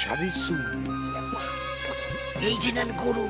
মশারি চুল এই যে নেন গরু।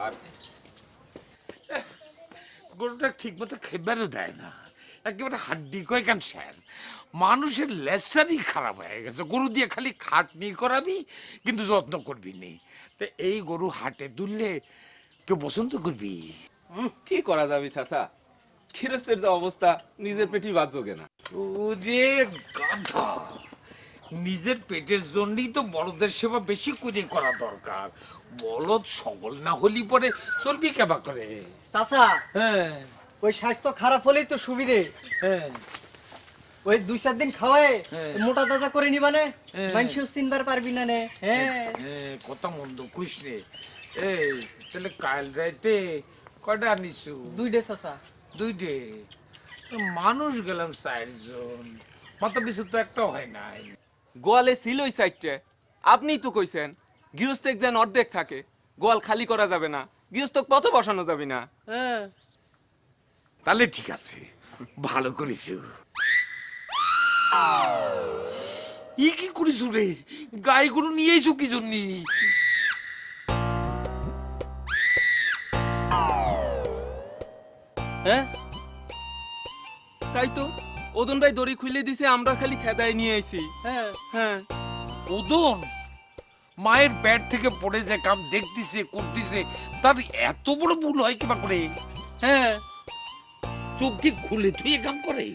আরে গরুটা ঠিক মতো খেবারও দেয় না, একেবারে হাড্ডি কয় কেন স্যার। মানুষের লেসারই খারাপ হয়ে গেছে, গরু দিয়ে খালি খাটনি করাবি কিন্তু যত্ন করবি নি। তো এই গরু হাটে তুললে কেউ পছন্দ করবি? কি করা যাবে চাচা, গৃহস্থের যে অবস্থা নিজের পেটি বাদ যোগে না। ওরে গাধা, নিজের পেটের জন্যই তো বড়দের সেবা বেশি করে করা দরকার। বলদ সবল না হলি পরে চলবি কেবা করে? চাচা, হ্যাঁ ওই স্বাস্থ্য খারাপ হলেই তো সুবিধে। হ্যাঁ, ওই 2-4 দিন খাওয়ায় হ্যাঁ। মোটা তাজা করে নিবা নে, হ্যাঁ। মানুষও চিনবার পারবি না নে। হ্যাঁ হ্যাঁ, কথা মন্দ কইস রে। এই তাহলে কাল রাইতে কয়টা আনিছু? 2 ডে চাচা। 2 ডে। মানুষ গেলাম 4 জন, মাথা পিছু তো একটাও হয় নাই। গোয়ালে ছিল ওই সাইডটে, আপনিই তো কইছেন গৃহস্থেক যেন অর্ধেক থাকে, গোয়াল খালি করা যাবে না, গৃহস্থক পথে বসানো যাবে না। হ্যাঁ তাহলে ঠিক আছে, ভালো করেছো। ই কি করিস রে, গাই গরু নিয়ে এসো কি জন্য? হ্যাঁ তাই তো ওদন ভাই দড়ি খুলে দিছে, আমরা খালি খেদায় নিয়ে আইছি। হ্যাঁ হ্যাঁ ওদন মায়ের পেট থেকে পড়ে যে কাম দেখতিছে করতিছে, তার এত বড় ভুল হয় কিবা করে? হ্যাঁ চোখ কি খুলে তুই এ কাম করে?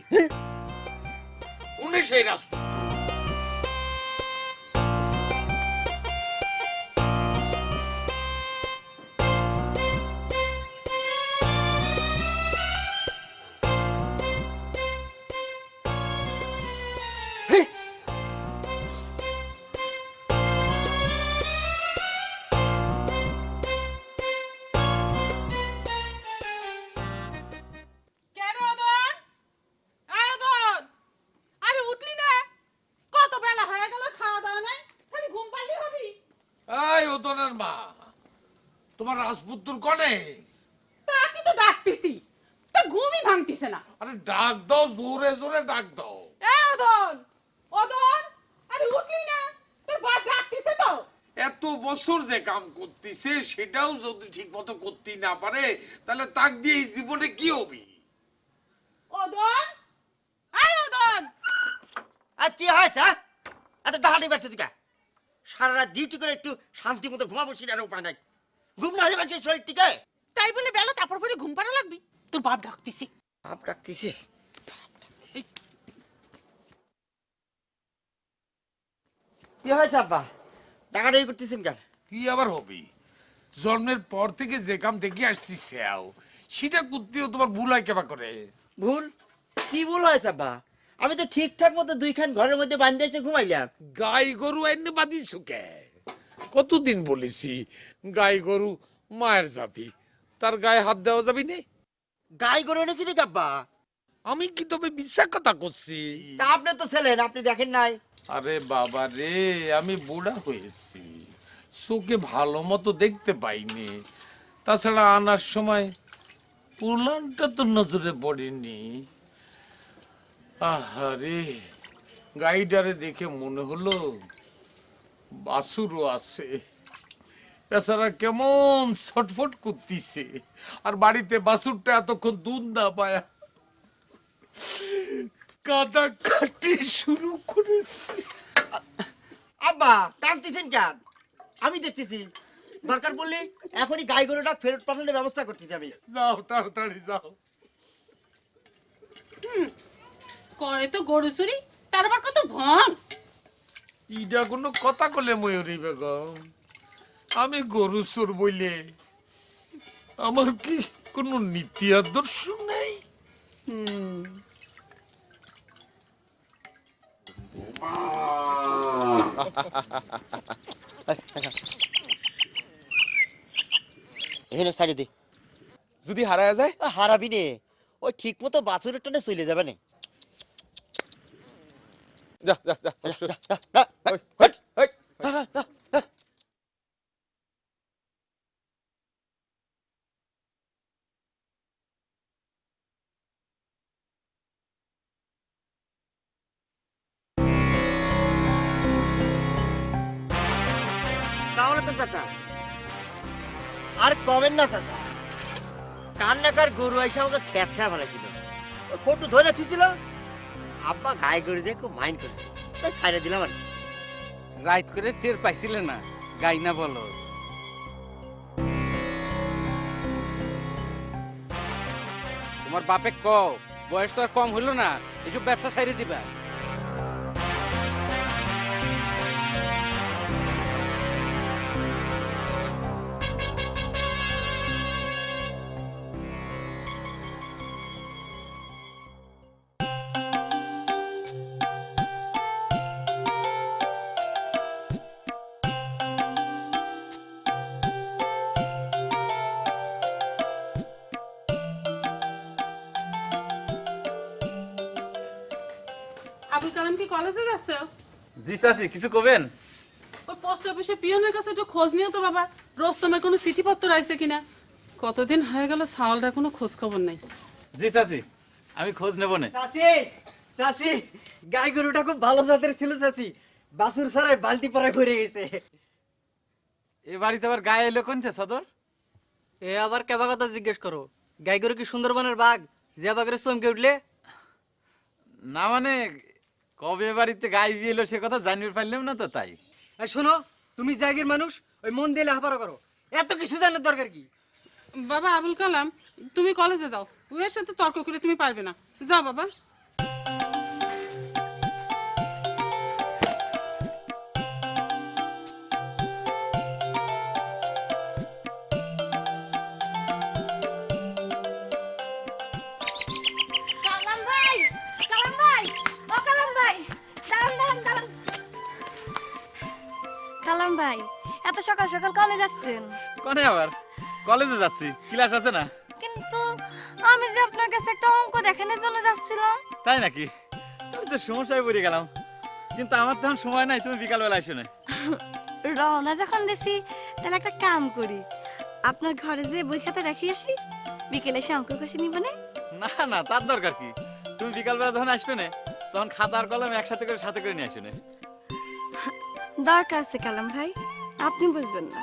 উনি সেই রাস্তা। কেন ওদন? আয় ওদন! আরে উঠলি না? কত বেলা হয়ে গেল, খাওয়া দাওয়া নাই, খালি ঘুম পারলি হবি। এই ওদনের মা, তোমার রাজপুত্র কনে? তাকে তো ডাকতেছি, তা ঘুমই ভাঙতিছে না। আরে ডাক দাও, জোরে জোরে ডাক দাও। অদন, অদন, আরে উঠলি না, তোর বাপ ডাকতিছে তো। এত বছর যে কাম করতেছে সেটাও যদি ঠিক মতো করতে না পারে তাহলে তাক দিয়ে এই জীবনে কি হবে? অদন, আয় অদন। আর কি হয়েছে হ্যাঁ? এত ডাহানি ব্যর্থ কা? সারা রাত ডিউটি করে একটু শান্তি মতো ঘুমাবো সেটার উপায় নাই। ঘুম না হলে মানুষের শরীর টিকে? তাই বলে বেলা তারপর পরে ঘুম পাড়া লাগবি? তোর বাপ ডাকতিছে। বাপ ডাকতেছে। কি হয়েছে আব্বা? টাকাটাই করতেছেন কেন? কি আবার হবে? জন্মের পর থেকে যে কাম দেখে আসছি সেটা করতেও তোমার ভুল হয় কেবা করে? ভুল? কি ভুল হয়েছে আব্বা? আমি তো ঠিকঠাক মতো দুইখান ঘরের মধ্যে বান্ধে এসে ঘুমাইলাম। গাই গরু এনে বাঁধি সুখে কতদিন বলেছি গাই গরু মায়ের জাতি, তার গায়ে হাত দেওয়া যাবে না। গাই গরু এনেছি নাকি আব্বা? আমি কি তবে বিশ্বাস কথা করছি? তা আপনি তো ছিলেন, আপনি দেখেন নাই? আরে বাবা রে, আমি বুড়া হয়েছি, চোখে ভালো মতো দেখতে পাইনি। তাছাড়া আনার সময় উলানটা তো নজরে পড়েনি। আহারে, গাইডারে দেখে মনে হলো বাসুরও আছে। বেচারা কেমন ছটফট করতেছে, আর বাড়িতে বাসুরটা এতক্ষণ দুধ না পায়া কাদা কাটি শুরু করেছে। আব্বা টানতেছেন কেন? আমি দেখতেছি, দরকার পড়লে এখনই গাই গরুটা ফেরত পাঠানোর ব্যবস্থা করতেছি আমি। যাও তাড়াতাড়ি যাও। করে তো গরু চুরি, তার আবার কত ভং। ইডা কোনো কথা কলে ময়ূরী বেগম? আমি গরু চোর বইলে আমার কি কোনো নীতি আদর্শ নাই? এখানে সাইডে দে। যদি হারায় যায়? হারাবি নে, ওই ঠিক মতো বাছুরের টানে চলে যাবে না। যা যা যা। চাচা আর কমেন না চাচা, কান্নাকার গরু এসে আমাকে ফ্যাট খাওয়া ফেলেছিল, ফটো ধরে থুছিল। আব্বা গায়ে গরু দিয়ে খুব মাইন্ড করেছে, তাই ছাইড়ে দিলাম আর কি। রাইত করে টের পাইছিলে না, গাই না বলো। তোমার বাপে কও, বয়স তো আর কম হইলো না, এসব ব্যবসা ছাইড়ে দিবা। আবুল কালাম কি কলেজে যাচ্ছে? জি চাচি, কিছু কবেন? ওই পোস্ট অফিসে পিয়নের কাছে একটু খোঁজ নিও তো বাবা, রোস্তমের কোনো চিঠিপত্র আইছে কিনা। কতদিন হয়ে গেল সাওয়ালটার কোনো খোঁজ খবর নাই। জি চাচি, আমি খোঁজ নেব না। চাচি, চাচি, গাই গরুটা খুব ভালো জাতের ছিল চাচি, বাছুর ছাড়াই বালতি পরে ঘুরে গেছে। এ বাড়িতে আবার গায়ে এলো কোনছে সদর? এ আবার কেবা কথা জিজ্ঞেস করো? গাই গরু কি সুন্দরবনের বাঘ যে বাঘের চমকে উঠলে? না মানে কবে এ বাড়িতে গায়ে বিয়ে এলো সে কথা জানিয়ে পারলাম না তো তাই। এই শোনো, তুমি জায়গের মানুষ, ওই মন দিয়ে লেখাপড়া করো, এত কিছু জানার দরকার কি? বাবা আবুল কালাম, তুমি কলেজে যাও, ওর সাথে তর্ক করে তুমি পারবে না। যাও বাবা। কালাম ভাই, কালাম ভাই, ও কালাম ভাই, দাঁড়ান দাঁড়ান দাঁড়ান। কালাম ভাই, এত সকাল সকাল কলেজ যাচ্ছেন? কনে আবার কলেজে যাচ্ছি, ক্লাস আছে না। কিন্তু আমি যে আপনার কাছে একটা অঙ্ক দেখানোর জন্য যাচ্ছিলাম। তাই নাকি? আমি তো সমস্যায় পড়ে গেলাম, কিন্তু আমার তখন সময় নাই, তুমি বিকালবেলা এসো না। রওনা যখন দিছি তাহলে একটা কাম করি, আপনার ঘরে যে বই খাতা রেখে আসি, বিকেলে এসে অঙ্ক কষে নিব না? না না, তার দরকার কি? তুমি বিকালবেলা যখন আসবে না, তখন খাতা আর কলম একসাথে করে সাথে করে নিয়ে আসো না। দরকার আছে কালাম ভাই, আপনি বুঝবেন না।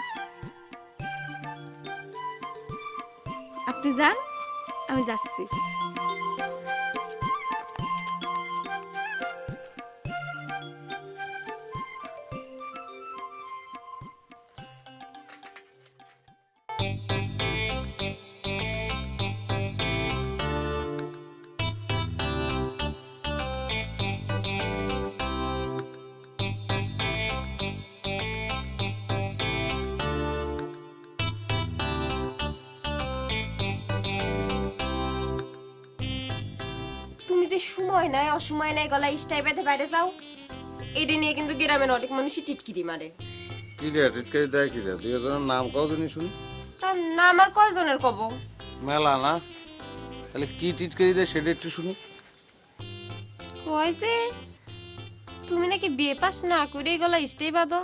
আপনি যান, আমি যাচ্ছি। তুমি যে সময় নাই অসময় নাই গলা স্টাই বেঁধে বাইরে যাও, এটা নিয়ে কিন্তু গ্রামের অনেক মানুষই টিটকিরি মারে। কি রে টিটকারি দেয় কি রে? দুজনের নাম কতদিনই শুনি। তার না আমার কয়জনের কব? মেলা না, তাহলে কি টিটকারি দেয় সেটা একটু শুনি। কয় যে তুমি নাকি বিয়ে পাস না করে গলা স্টাই বাঁধো।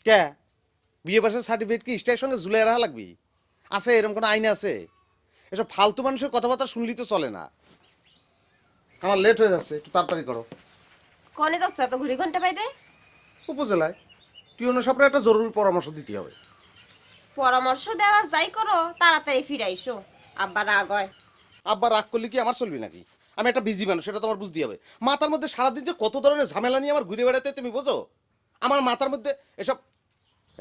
কে বিয়ে বাসার সার্টিফিকেট কি স্টাইয়ের সঙ্গে ঝুলাই রাখা লাগবে? আছে এরকম কোনো আইন আছে? এসব ফালতু মানুষের কথাবার্তা শুনলেই তো চলে না। আমার লেট হয়ে যাচ্ছে, একটু তাড়াতাড়ি করো। কনে যাচ্ছ এত ঘুরি ঘন্টা পাইতে? উপজেলায় টিউনো সাপড়ে একটা জরুরি পরামর্শ দিতে হবে। পরামর্শ দেওয়া যাই করো, তাড়াতাড়ি ফিরাইছো, আব্বা রাগ হয়। আব্বা রাগ করলে কি আমার চলবে নাকি? আমি একটা বিজি মানুষ, সেটা তোমার বুঝতে হবে। মাথার মধ্যে সারাদিন যে কত ধরনের ঝামেলা নিয়ে আমার ঘুরে বেড়াতে তুমি বোঝো? আমার মাথার মধ্যে এসব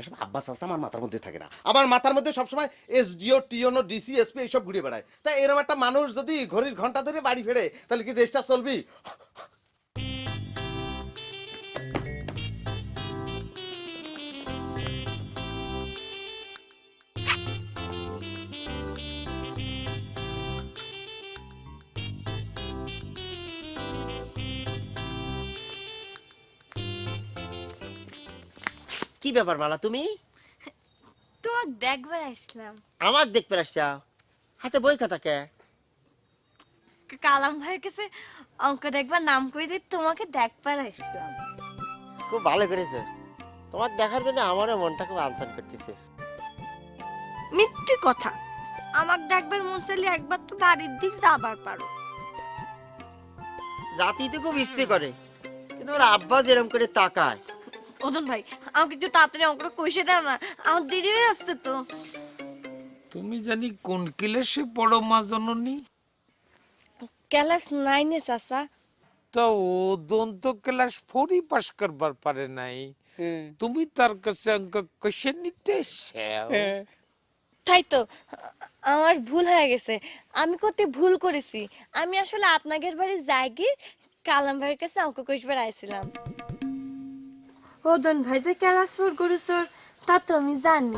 এসব আব্বা চাচা আমার মাথার মধ্যে থাকে না। আমার মাথার মধ্যে সবসময় এসডিও টিওনো ডিসি এসপি এইসব ঘুরে বেড়ায়। তাই এরকম একটা মানুষ যদি ঘড়ির ঘন্টা ধরে বাড়ি ফেরে, তাহলে কি দেশটা চলবি? কি ব্যাপার মালা, তুমি তোমার দেখবার আসলাম। আমার দেখতে আসছা? হাতে বই খাতা কে? কালাম ভাইয়ের কাছে অঙ্ক দেখবার নাম করে দিয়ে তোমাকে দেখবার আসলাম। খুব ভালো করেছে, তোমার দেখার জন্য আমারও মনটা খুব আনসান করতেছে। মিথ্যে কথা, আমার দেখবার মন চাইলে একবার তো বাড়ির দিক যাবার পারো। জাতিতে খুব ইচ্ছে করে, কিন্তু ওর আব্বা যেরকম করে তাকায়। ওদন ভাই, আমাকে একটু তাড়াতাড়ি অঙ্কটা কষে দাও না, আমার দেরি হয়ে আসছে তো। তুমি জানি কোন ক্লাসে পড়ো মা জননী? ক্লাস 9-এ চাচা। তো ওদন তো ক্লাস 4ই পাস করবার পারে নাই, তুমি তার কাছে অঙ্ক কষে নিতে এসেও। তাই তো, আমার ভুল হয়ে গেছে, আমি করতে ভুল করেছি। আমি আসলে আপনাদের বাড়ি যাই গিয়ে কালাম ভাইয়ের কাছে অঙ্ক কষবার আইছিলাম। ওদন ভাই যে ক্লাস 4 করেছর তা তো আমি জানি।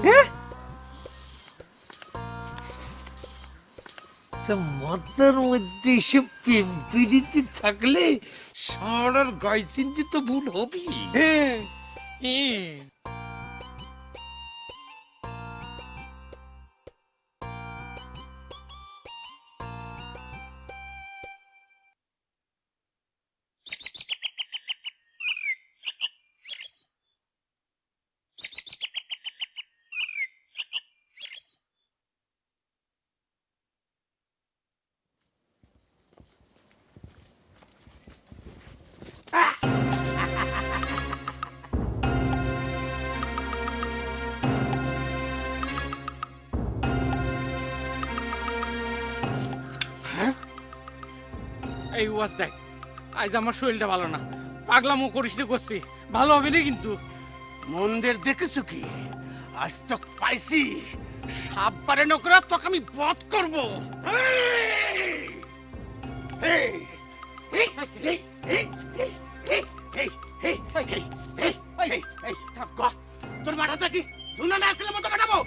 তো মাথার মধ্যে এসব প্রেম পিড়িতে থাকলে সারার গায়ে চিনতে তো ভুল হবেই। হ্যাঁ। এই ওয়াজ দেখ, আজ আমার শরীরটা ভালো না, পাগলামো করিস না, করছি ভালো হবে না কিন্তু। মন্দির দেখেছো কি? আজ তো পাইছি, সাববারে নকরা তোকে আমি বধ করবো। তোর মাথাটা কি ধুনা না খেলে মতো কাটাবো?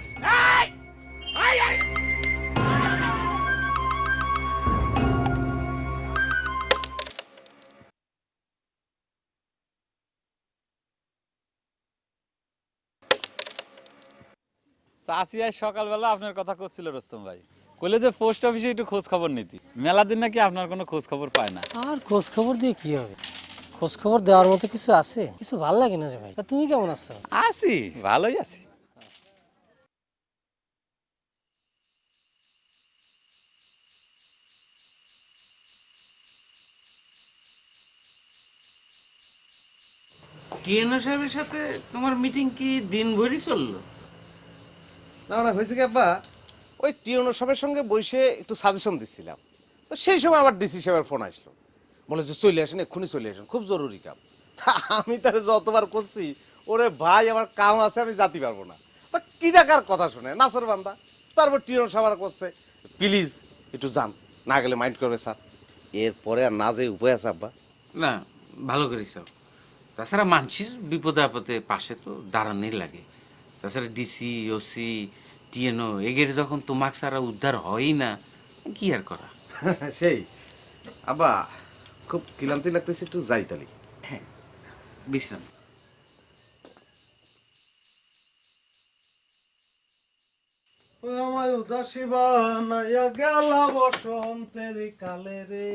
চাচি আজ সকালবেলা আপনার কথা করছিল রোস্তম ভাই, কইলে যে পোস্ট অফিসে একটু খোঁজ খবর নিতি। মেলা দিন নাকি আপনার কোনো খোঁজ খবর পায় না। আর খোঁজ খবর দিয়ে কি হবে? খোঁজ খবর দেওয়ার মতো কিছু আছে? কিছু ভাল লাগে না রে ভাই। তা তুমি কেমন আছো? আছি, ভালোই আছি। টিএনও সাহেবের সাথে তোমার মিটিং কি দিন ভরি চললো? না না, হয়েছে কি আব্বা, ওই টিওনো সাহেবের সঙ্গে বসে একটু সাজেশন দিচ্ছিলাম, তো সেই সময় আবার ডিসি সাহেবের ফোন আসলো, বলে যে চলে আসেন, এক্ষুনি চলে আসেন, খুব জরুরি কাম। তা আমি তাহলে যতবার করছি, ওরে ভাই আমার কাম আছে, আমি যাতে পারবো না। তা কি টাকার কথা শুনে নাসর বান্দা, তারপর টিওনো সাহেব করছে প্লিজ একটু যান, না গেলে মাইন্ড করবে স্যার। এরপরে আর না যে উপায় আছে আব্বা। না, ভালো করেছ। তাছাড়া মানুষের বিপদে আপদে পাশে তো দাঁড়ানোই লাগে। তাছাড়া ডিসি, ওসি, টিএনও এগের যখন তোমাক ছাড়া উদ্ধার হয়ই না, কি আর করা। সেই আব্বা, খুব ক্লান্তি লাগতেছে, একটু যাই তালি। হ্যাঁ, বিশ্রাম। আমায় উদাসী বানাইয়া গেলা বসন্তের কালে রে,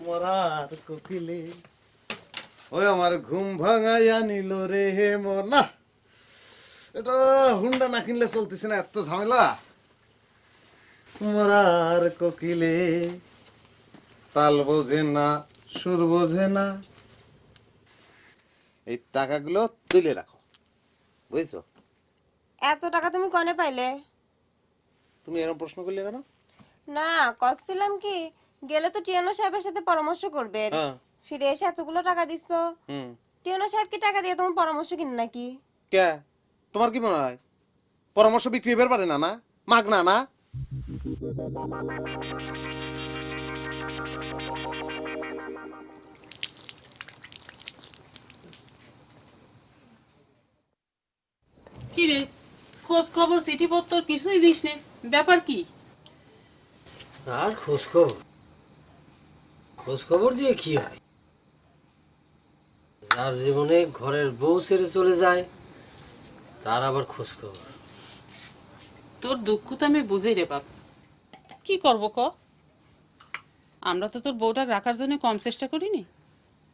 মরার কোকিলে ওই আমার ঘুম ভাঙাইয়া নিল রে মনা। এটা হুন্ডা না কিনলে চলতেছে না, এত ঝামেলা। মরার কোকিলে তাল বোঝে না, সুর বোঝে না। এই টাকাগুলো তুলে রাখো, বুঝছো? এত টাকা তুমি কনে পাইলে? তুমি এরকম প্রশ্ন করলে কেন? না, কছিলাম কি গেলে তো টিয়ানো সাহেবের সাথে পরামর্শ করবে, হ্যাঁ। ফিরে এসে এতগুলো টাকা দিছো। টিয়ানো সাহেব কি টাকা দিয়ে তোমার পরামর্শ কিনে নাকি? কে, তোমার কি মনে হয় পরামর্শ বিক্রি হবার পারে না? না মাগ না না। কি রে, খোঁজ খবর চিঠিপত্র কিছুই দিস নে, ব্যাপার কি? আর খোঁজ খবর দিয়ে কি হয়? যার জীবনে ঘরের বউ ছেড়ে চলে যায়, তার আবার খোঁজ খবর? তোর দুঃখ তো আমি বুঝি রে বাপ, কি করবো ক? আমরা তো তোর বউটা রাখার জন্য কম চেষ্টা করিনি।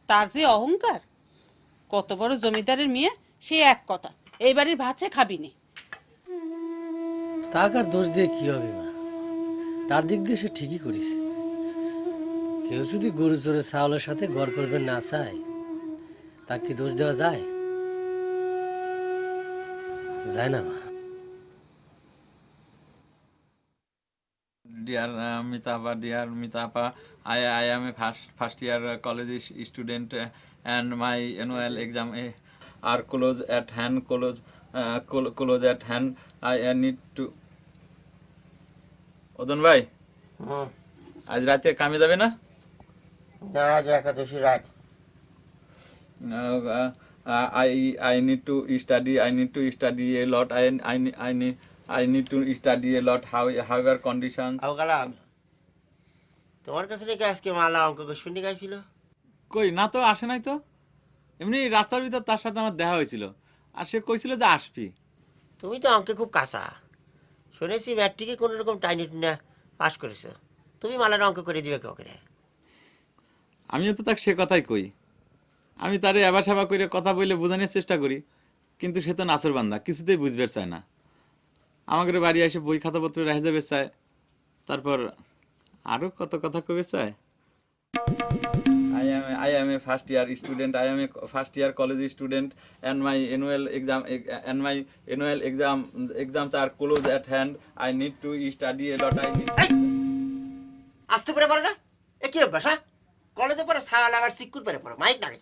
তার যে অহংকার, কত বড় জমিদারের মেয়ে, সে এক কথা, এই বাড়ির ভাত চেয়ে খাবি নি। টাকার দোষ দিয়ে কি হবে মা? তার দিক দিয়ে সে ঠিকই করেছে। কেউ যদি গরু চোরের ছাগলের সাথে ঘর করবে না চায়, তার কি দোষ দেওয়া যায়? যায় না মা। Dear Mitapa, I am a first year college student and my annual exam are close at hand. Close at hand. I need to. ওদন ভাই, আজ রাতে কামে যাবে না? একাদশী রাত। I need to study. I need to study a lot. I need to study a lot. However conditions. কালাম, তোমার কাছে নাকি আজকে মালা অঙ্ক শুনি গাইছিল? কই না তো, আসে নাই তো। এমনি রাস্তার ভিতর তার সাথে আমার দেখা হয়েছিল, আর সে কইছিল যে আসবি। তুমি তো অঙ্কে খুব কাঁচা, শুনেছি ম্যাট্রিকে কোনো রকম টাইনি টুনা পাস করেছো। তুমি মালার অঙ্ক করে দিবে কেউ করে? আমিও তো তাকে সে কথাই কই। আমি তারে এবার সেবা করে কথা বলে বোঝানোর চেষ্টা করি, কিন্তু সে তো নাচর বান্দা, কিছুতেই বুঝবে চায় না। আমাদের বাড়ি এসে বই খাতাপত্র রেখে যাবে চায়, তারপর আরো কত কথা কবে চায়। I am a first year student. I am a first year college student, and my annual exams are close at hand. I need to study a lot. আসতে পারে না? এ কি অভ্যাস? কলেজে পরে ছাগল আবার চিকুর পেরে পড়ো। Mic ডাকেছ।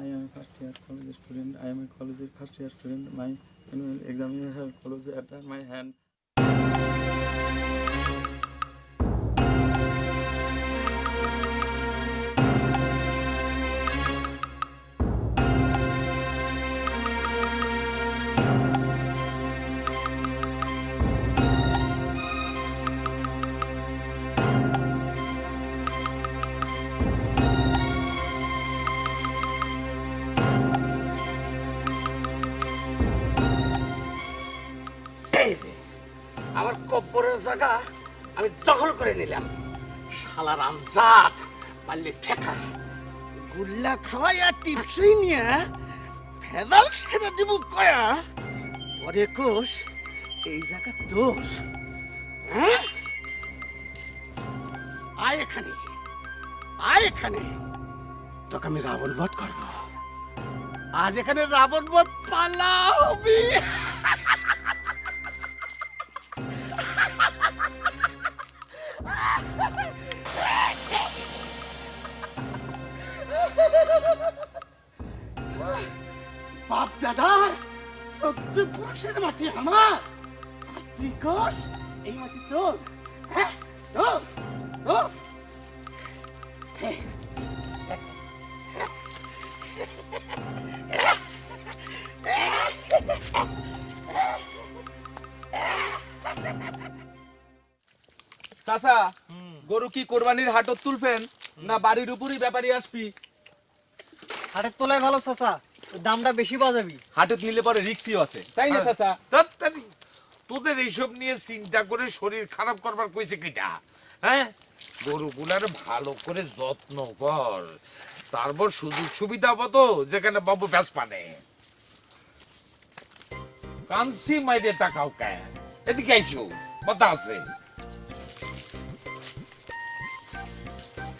I am a first year college student. I am a college first year student. My annual examination are close at my hand. আমার কব্বরের জায়গা আমি দখল করে নিলাম। শালার আমজাদ পারলে ঠেকায় গুল্লা খাওয়াইয়া টিপসই নিয়ে ভেদাল সেরে দিব কয়া, পরে কোষ এই জায়গা তোর। আয় এখানে, আয় এখানে। তোকে আমি রাবণ বধ করবো। আজ এখানে রাবণ বধ পালা হবে। বাপ দাদার সত্য পুরুষের মাটি আমার, আর তুই কর এই মাটি তোর। হ্যাঁ তোর তোর। চাচা গরু কি কোরবানির হাটত তুলবেন না বাড়ির উপরই ব্যাপারী আসবি? হাটের তোলায় ভালো চাচা, দামটা বেশি বাজাবি। হাটত নিলে পরে রিক্সিও আছে, তাই না চাচা? তাড়াতাড়ি তোদের এইসব নিয়ে চিন্তা করে শরীর খারাপ করবার কইছে কিটা? হ্যাঁ, গরুগুলার ভালো করে যত্ন কর, তারপর সুযোগ সুবিধা মতো যেখানে বাবু ব্যাস পানে কানসি মাইরে তাকাও কেন? এদিকে আইসো, কথা আছে।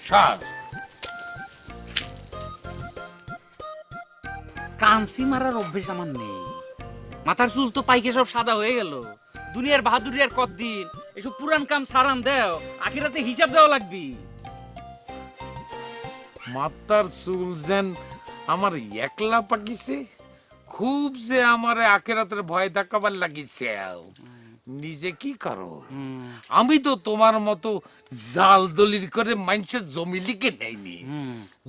সার কানসি মারার অভ্যেস আমার নেই। মাথার চুল তো পাইকে সব সাদা হয়ে গেল। দুনিয়ার বাহাদুরি আর কতদিন? এসব পুরান কাম সারান দেও, আখিরাতে হিসাব দেওয়া লাগবি। মাতার চুল যেন আমার একলা পাকিছে, খুব যে আমার আখেরাতের ভয় দেখাবার লাগিছে। নিজে কি করো? আমি তো তোমার মতো জাল দলিল করে মানুষের জমি লিখে নেয়নি।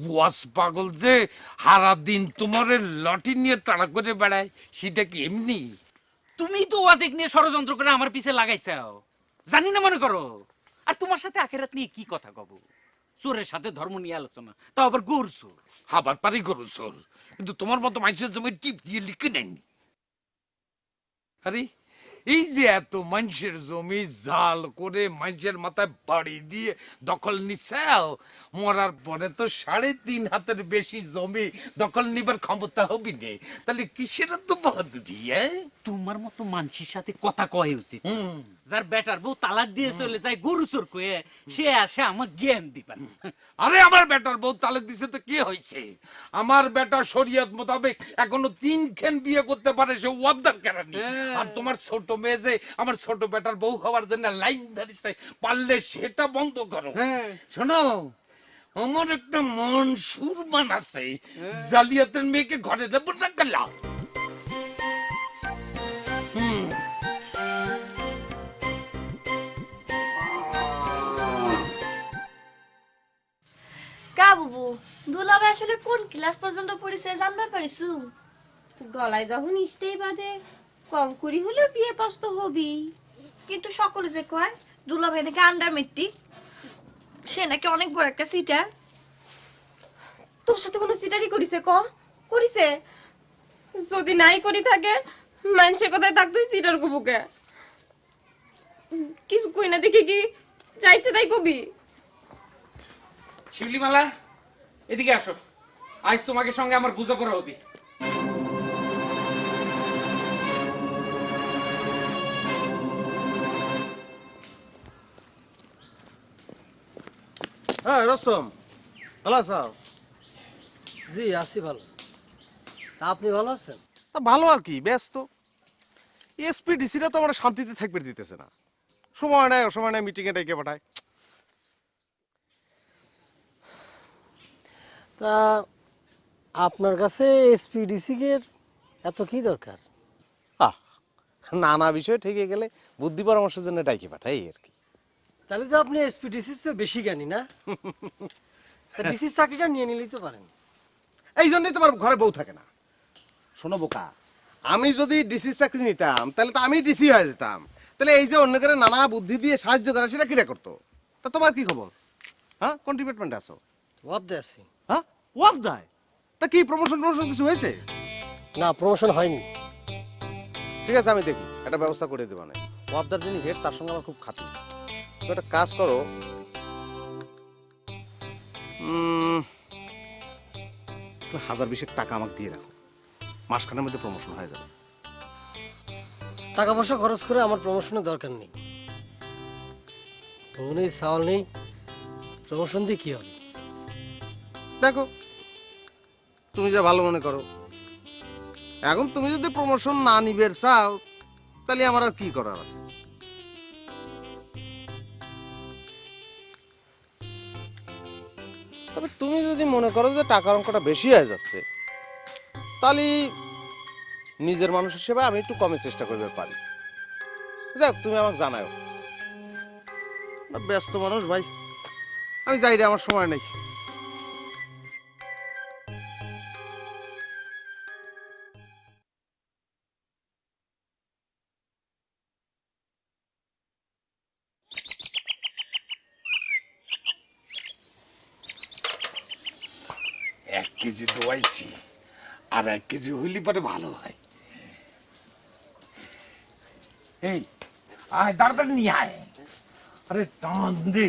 ওয়াস পাগল যে হারা দিন তোমার লটি নিয়ে তাড়া করে বেড়ায়, সেটা কি এমনি? তুমি তো ওয়াজেক নিয়ে ষড়যন্ত্র করে আমার পিছে লাগাইছাও, জানি না মনে করো। আর তোমার সাথে আখেরাত নিয়ে কি কথা কব? চোরের সাথে ধর্ম নিয়ে আলোচনা, তাও আবার গরু চোর। আবার পারি করো চোর, কিন্তু তোমার মতো মানুষের জমি টিপ দিয়ে লিখে নেয়নি। আরে এই যে এত মানুষের জমি জাল করে মানুষের মাথায় বাড়ি দিয়ে দখল নিছাও, মরার পরে তো 3.5 হাতের বেশি জমি দখল নিবার ক্ষমতা হবি নে, তাহলে কিসের তো বাহাদুরি? তোমার মতো মানুষের সাথে কথা কয় উচিত। যার বেটার বউ তালাক দিয়ে চলে যায় গরু চোর কয়ে, সে আসে আমার জ্ঞান দিবেন। আরে আমার বেটার বউ তালাক দিছে তো কি হয়েছে? আমার বেটা শরীয়ত মোতাবেক এখনো 3 খান বিয়ে করতে পারে, সে ওয়াবদার কেরানি। আর তোমার ছোট মেয়ে যে আমার ছোট বেটার বউ হওয়ার জন্য লাইন ধরিছে, পারলে সেটা বন্ধ করো। শোনো, আমার একটা মন সুরমান আছে, জালিয়াতের মেয়েকে ঘরে নেবো না গেলাম। কা বুবু, দুলাভাই আসলে কোন ক্লাস পর্যন্ত পড়িছে জানবার পারিছু? গলায় যখন ইষ্টেই বাদে কম করি হলে বিয়ে পাস তো হবি। কিন্তু সকলে যে কয় দুলাভাই নাকি আন্ডার মেট্রিক, সে নাকি অনেক বড় একটা সিটার। তোর সাথে কোনো সিটারি করিছে ক? করিছে? যদি নাই করি থাকে মানুষের কথায় থাক, তুই সিটার কবুকে কিছু কই না দেখি কি চাইছে তাই কবি। শিউলিমালা, এদিকে আসো, আজ তোমাকে সঙ্গে আমার বোঝাপড়া হবে। হ্যাঁ রস্তম, ভালো আছো? জি আছি ভালো। তা আপনি ভালো আছেন? তা ভালো আর কি, ব্যস্ত। এসপিডিসিরা তো আমরা শান্তিতে থাকবে দিতেছে না, সময় নাই অসময় নাই মিটিংয়ে ডেকে পাঠায়। তা আপনার কাছে এসপিডিসি এর এত কি দরকার? নানা বিষয় ঠেকে গেলে বুদ্ধি পরামর্শের জন্য ডাইকে পাঠাই আর কি। তাহলে তো আপনি এসপিডিসির চেয়ে বেশি জ্ঞানী না? ডিসির চাকরিটা নিয়ে নিলেই তো পারেন। এই জন্যই তোমার ঘরে বউ থাকে না। শোনো বোকা, আমি যদি ডিসি চাকরি নিতাম তাহলে তো আমি ডিসি হয়ে যেতাম। তাহলে এই যে অন্যকে নানা বুদ্ধি দিয়ে সাহায্য করা, সেটা কিরা করতো? তা তোমার কি খবর? হ্যাঁ, কোন ডিপার্টমেন্টে আছো? ওয়াবদে আছি। হ্যাঁ, ওয়াব দেয়? তা কি প্রমোশন কিছু হয়েছে? না, প্রমোশন হয়নি। ঠিক আছে, আমি দেখি একটা ব্যবস্থা করে দেবো না। ওয়াবদার যিনি হেড, তার সঙ্গে আমার খুব খাতি। তো একটা কাজ করো, 1020 টাকা আমাকে দিয়ে রাখো, মাসখানের মধ্যে প্রমোশন হয়ে যাবে। টাকা পয়সা খরচ করে আমার প্রমোশনের দরকার নেই। নেই, সাওয়াল নেই, প্রমোশন দিয়ে কি হবে? দেখো, তুমি যা ভালো মনে করো। এখন তুমি যদি প্রমোশন না নিবে চাও তাহলে আমার আর কি করার আছে? তবে তুমি যদি মনে করো যে টাকার অঙ্কটা বেশি হয়ে যাচ্ছে, তাহলে নিজের মানুষ হিসেবে আমি একটু কমে চেষ্টা করতে পারি। যাক, তুমি আমাকে জানাও। ব্যস্ত মানুষ ভাই, আমি যাই রে, আমার সময় নেই। এক কেজি দোয়াইছি, আর 1 কেজি হইলে পরে ভালো হয়। এই আয়, তাড়াতাড়ি নিয়ে আয়। আরে টান দে।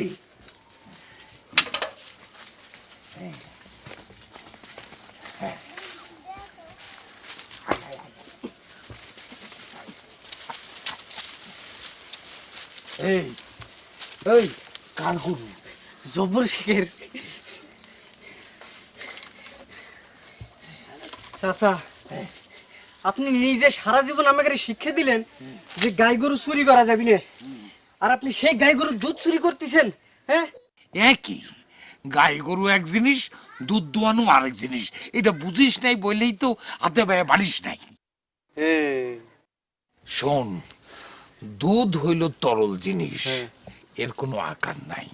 এই এই কার গরু? জব্বর শেখের। চাচা, আপনি নিজে সারা জীবন আমাকে শিক্ষা দিলেন যে গাই গরু চুরি করা যাবে না, আর আপনি সেই গাই গরুর দুধ চুরি করতেছেন। হ্যাঁ, একই, গাই গরু এক জিনিস, দুধ দোয়ানো আরেক জিনিস। এটা বুঝিস নাই বললেই তো হাতে পায়ে বাড়িস নাই। শোন, দুধ হইল তরল জিনিস, এর কোনো আকার নাই।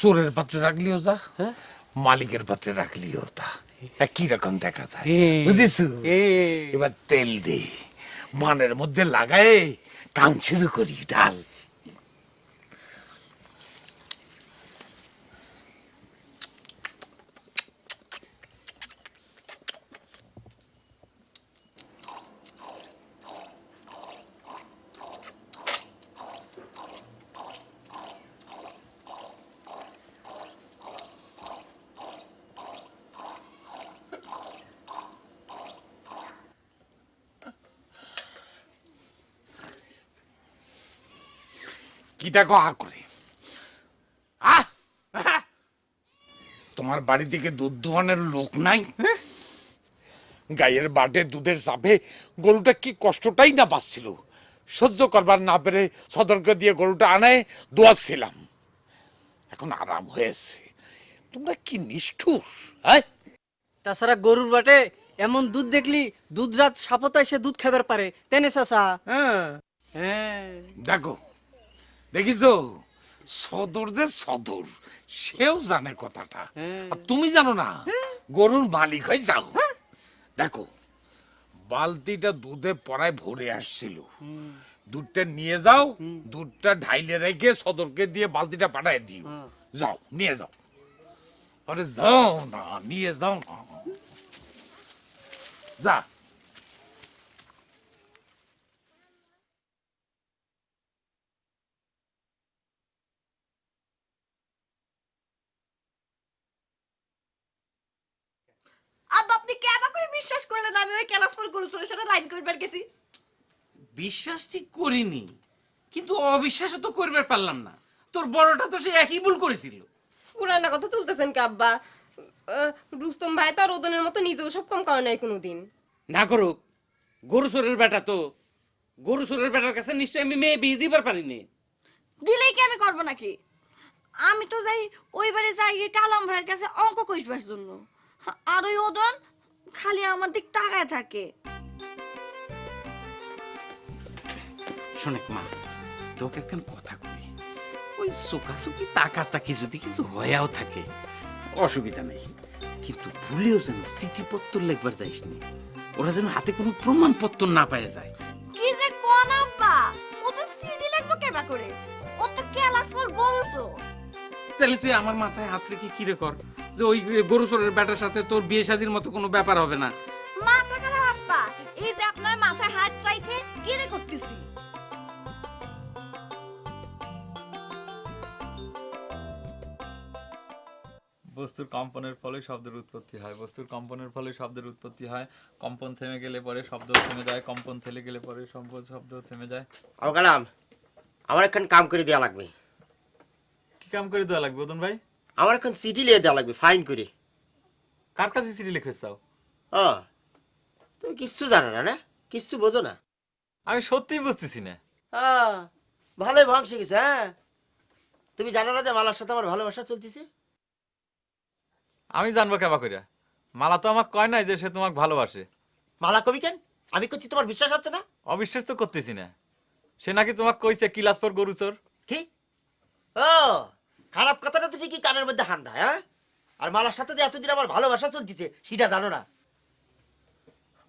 চোরের পাত্রে রাখলিও যা, মালিকের পাত্রে রাখলিও তা একই রকম দেখা যায়, বুঝিস? এবার তেল দে, মানের মধ্যে লাগায় কাম শুরু করি, ডাল। কি দেখো হা করে? তোমার বাড়ি থেকে দুধ দোয়ানোর লোক নাই? গায়ের বাটে দুধের চাপে গরুটা কি কষ্টটাই না পাচ্ছিল, সহ্য করবার না পেরে সতর্ক দিয়ে গরুটা আনায় দোয়াচ্ছিলাম। এখন আরাম হয়েছে। তোমরা কি নিষ্ঠুর! তাছাড়া গরুর বাটে এমন দুধ দেখলি দুধ রাত সাপতা এসে দুধ খাবার পারে, তেনে চাচা। হ্যাঁ, দেখো, দেখিস সদর যে সদর, সেও জানে কথাটা, আর তুমি জানো না? গরুর মালিক হয়ে যাও। দেখো, বালতিটা দুধে পড়ায় ভরে আসছিল, দুধটা নিয়ে যাও, দুধটা ঢাইলে রেখে সদরকে দিয়ে বালতিটা পাঠায় দিও। যাও, নিয়ে যাও। আরে যাও না, নিয়ে যাও না, যা। আব্বা, আপনি কেবা করে বিশ্বাস করলেন আমি ওই ক্লাসপুর গরুচোরের সাথে লাইন করবার গেছি? বিশ্বাস ঠিক করিনি, কিন্তু অবিশ্বাসও তো করবার পারলাম না। তোর বড়টা তো সে একই ভুল করেছিল। পুরানা কথা তুলতেছেন কি আব্বা? রুস্তম ভাই তো আর ওদনের মতো নিজেও সব কম করে নাই কোনোদিন। না করুক, গরু চোরের বেটা তো, গরু চোরের বেটার কাছে নিশ্চয়ই আমি মেয়ে বিয়ে দিবার পারিনি। দিলেই কি আমি করবো নাকি? আমি তো যাই ওই বাড়ি যাই কালাম ভাইয়ের কাছে অঙ্ক কষবার জন্য, আর ওই ওদন খালি আমার দিক তাকায় থাকে। শোনেক মা, তোকে একখান কথা কই, ওই চোখাচোখি তাকাতাকি যদি কিছু হয়েও থাকে অসুবিধা নেই, কিন্তু ভুলেও যেন চিঠিপত্র লিখবার যাইস নি। ওরা যেন হাতে কোনো প্রমাণপত্র না পাওয়া যায়। কি যে কোন আব্বা, ও তো সিডি লাগবে কেবা করে, ও তো ক্লাসপুর গরুচো। তাহলে তুই আমার মাথায় হাত রেখে কিরে কর যে ওই গরু চোরের বেটার সাথে তোর বিয়ে শাদীর মতো কোনো ব্যাপার হবে না। মাথা খারাপ আব্বা, এই যে আপনার মাথায় হাত রাখে কিরে করতেছি। বস্তুর কম্পনের ফলে শব্দের উৎপত্তি হয়, বস্তুর কম্পনের ফলে শব্দের উৎপত্তি হয়। কম্পন থেমে গেলে পরে শব্দ থেমে যায়, কম্পন থেমে গেলে পরে শব্দ থেমে যায়। কালাম, আমার এখন কাম করে দেওয়া লাগবে। কি কাম করে দেওয়া লাগবে ওদন ভাই? আমার এখন সিটি লিয়ে দেওয়া লাগবে, ফাইন করে। কার কাছে চিঠি লিখে চাও? ও তুমি কিচ্ছু জানো না, না কিচ্ছু বোঝো না। আমি সত্যিই বুঝতেছি না। ভালোই ভাঙছে গেছে। হ্যাঁ, তুমি জানো না যে মালার সাথে আমার ভালোবাসা চলতেছে? আমি জানবো কেবা কইরা? মালা তো আমাকে কয় নাই যে সে তোমাকে ভালোবাসে। মালা কবি কেন? আমি করছি, তোমার বিশ্বাস হচ্ছে না? অবিশ্বাস তো করতেছি না। সে নাকি তোমাকে কইছে কিলাসপর গরু চোর। কি? ও খারাপ কথাটা তো ঠিকই কানের মধ্যে হান্দা। হ্যাঁ, আর মালার সাথে যে এতদিন আমার ভালোবাসা চলতেছে সেটা জানো না?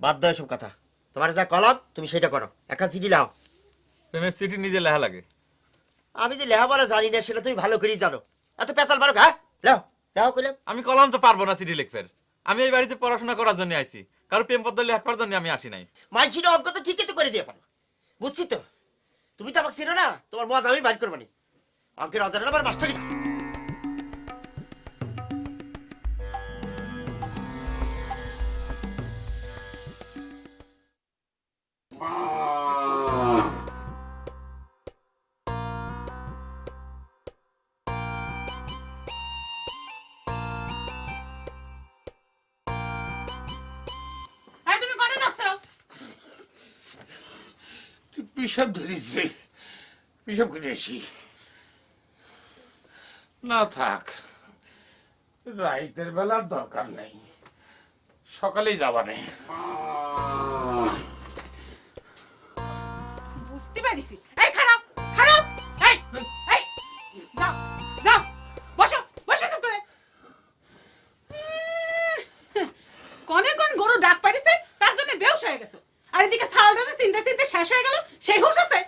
বাদ দাও এসব কথা। তোমার যা কলাম তুমি সেটা করো। একটা চিঠি লাও। প্রেমের চিঠি নিজে লেখা লাগে। আমি যে লেখাপড়া জানি না সেটা তুমি ভালো করেই জানো। এত পেঁচাল মারো। হ্যাঁ, লাও লাও কইলাম। আমি কলম তো পারবো না চিঠি লিখফের। আমি এই বাড়িতে পড়াশোনা করার জন্য আইছি, কারো প্রেম পত্র লেখার জন্য আমি আসি নাই। মানছি না, অঙ্ক তো ঠিকই তো করে দিয়ে পারো। বুঝছি তো, তুমি তো আমাকে চেনো না। তোমার মজা আমি বাইর করবো নি। অঙ্কের অজানা আমার মাস্টারই। তুমি কোনে যাচ্ছ? পিসাব ধরেছে, পিসাব করে আসি। না থাক, রাইতের বেলার দরকার নেই, সকালেই যাবা নেই। বুঝতে পারিছি। এই খারাপ খারাপ, এই এই যাও যাও, বসো বসো চুপ করে। কনে কোন গরু ডাক পাড়িছে তার জন্য বেহুশ হয়ে গেছো, আর এদিকে ছালটা যে চিনতে চিনতে শেষ হয়ে গেল সেই হুঁশ আছে?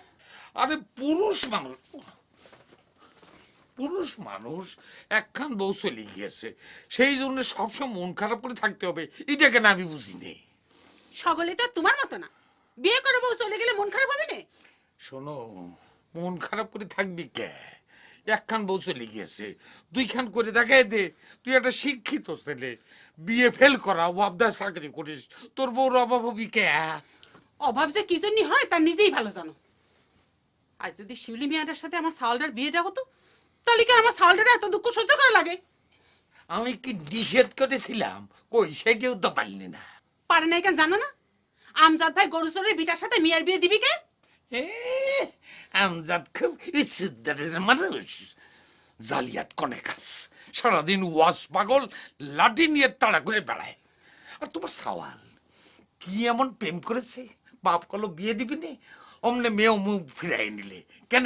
আরে পুরুষ মানুষ, পুরুষ মানুষ একখান বউ চলে গিয়েছে, সেই জন্য সবসময় মন খারাপ করে থাকতে হবে, এটাকে না আমি বুঝিনি। সকলে তো আর তোমার মতো না, বিয়ে করে বউ চলে গেলে মন খারাপ হবে না? শোনো, মন খারাপ করে থাকবি কে? একখান বউ চলে গিয়েছে, দুইখান করে দেখাই দে। তুই একটা শিক্ষিত ছেলে, বিয়ে ফেল করা, ওয়াবদার চাকরি করিস, তোর বউর অভাব হবি কে? অভাব যে কি জন্য হয় তার নিজেই ভালো জানো। আজ যদি শিউলি মিয়াটার সাথে আমার সাওলটার বিয়েটা হতো, তাহলে কি আমার সাওলটার এত দুঃখ সহ্য করা লাগে? আমি কি নিষেধ করেছিলাম? কই সেটাও তো পারলি না। পারে নাই কেন জানো না? আমজাদ ভাই গরু চোরের বিটার সাথে মিয়ার বিয়ে দিবি কে? আমজাদ খুব ইজ্জতদারের মানুষ, জালিয়াত কনেকার, সারাদিন ওয়াজ পাগল, লাঠি নিয়ে তাড়া করে বেড়ায়। আর তোমার সওয়াল কি এমন প্রেম করেছে, বাপ কলো বিয়ে দিবি নে, অমনে মেয়েও মুখ ফিরাই নিলে কেন?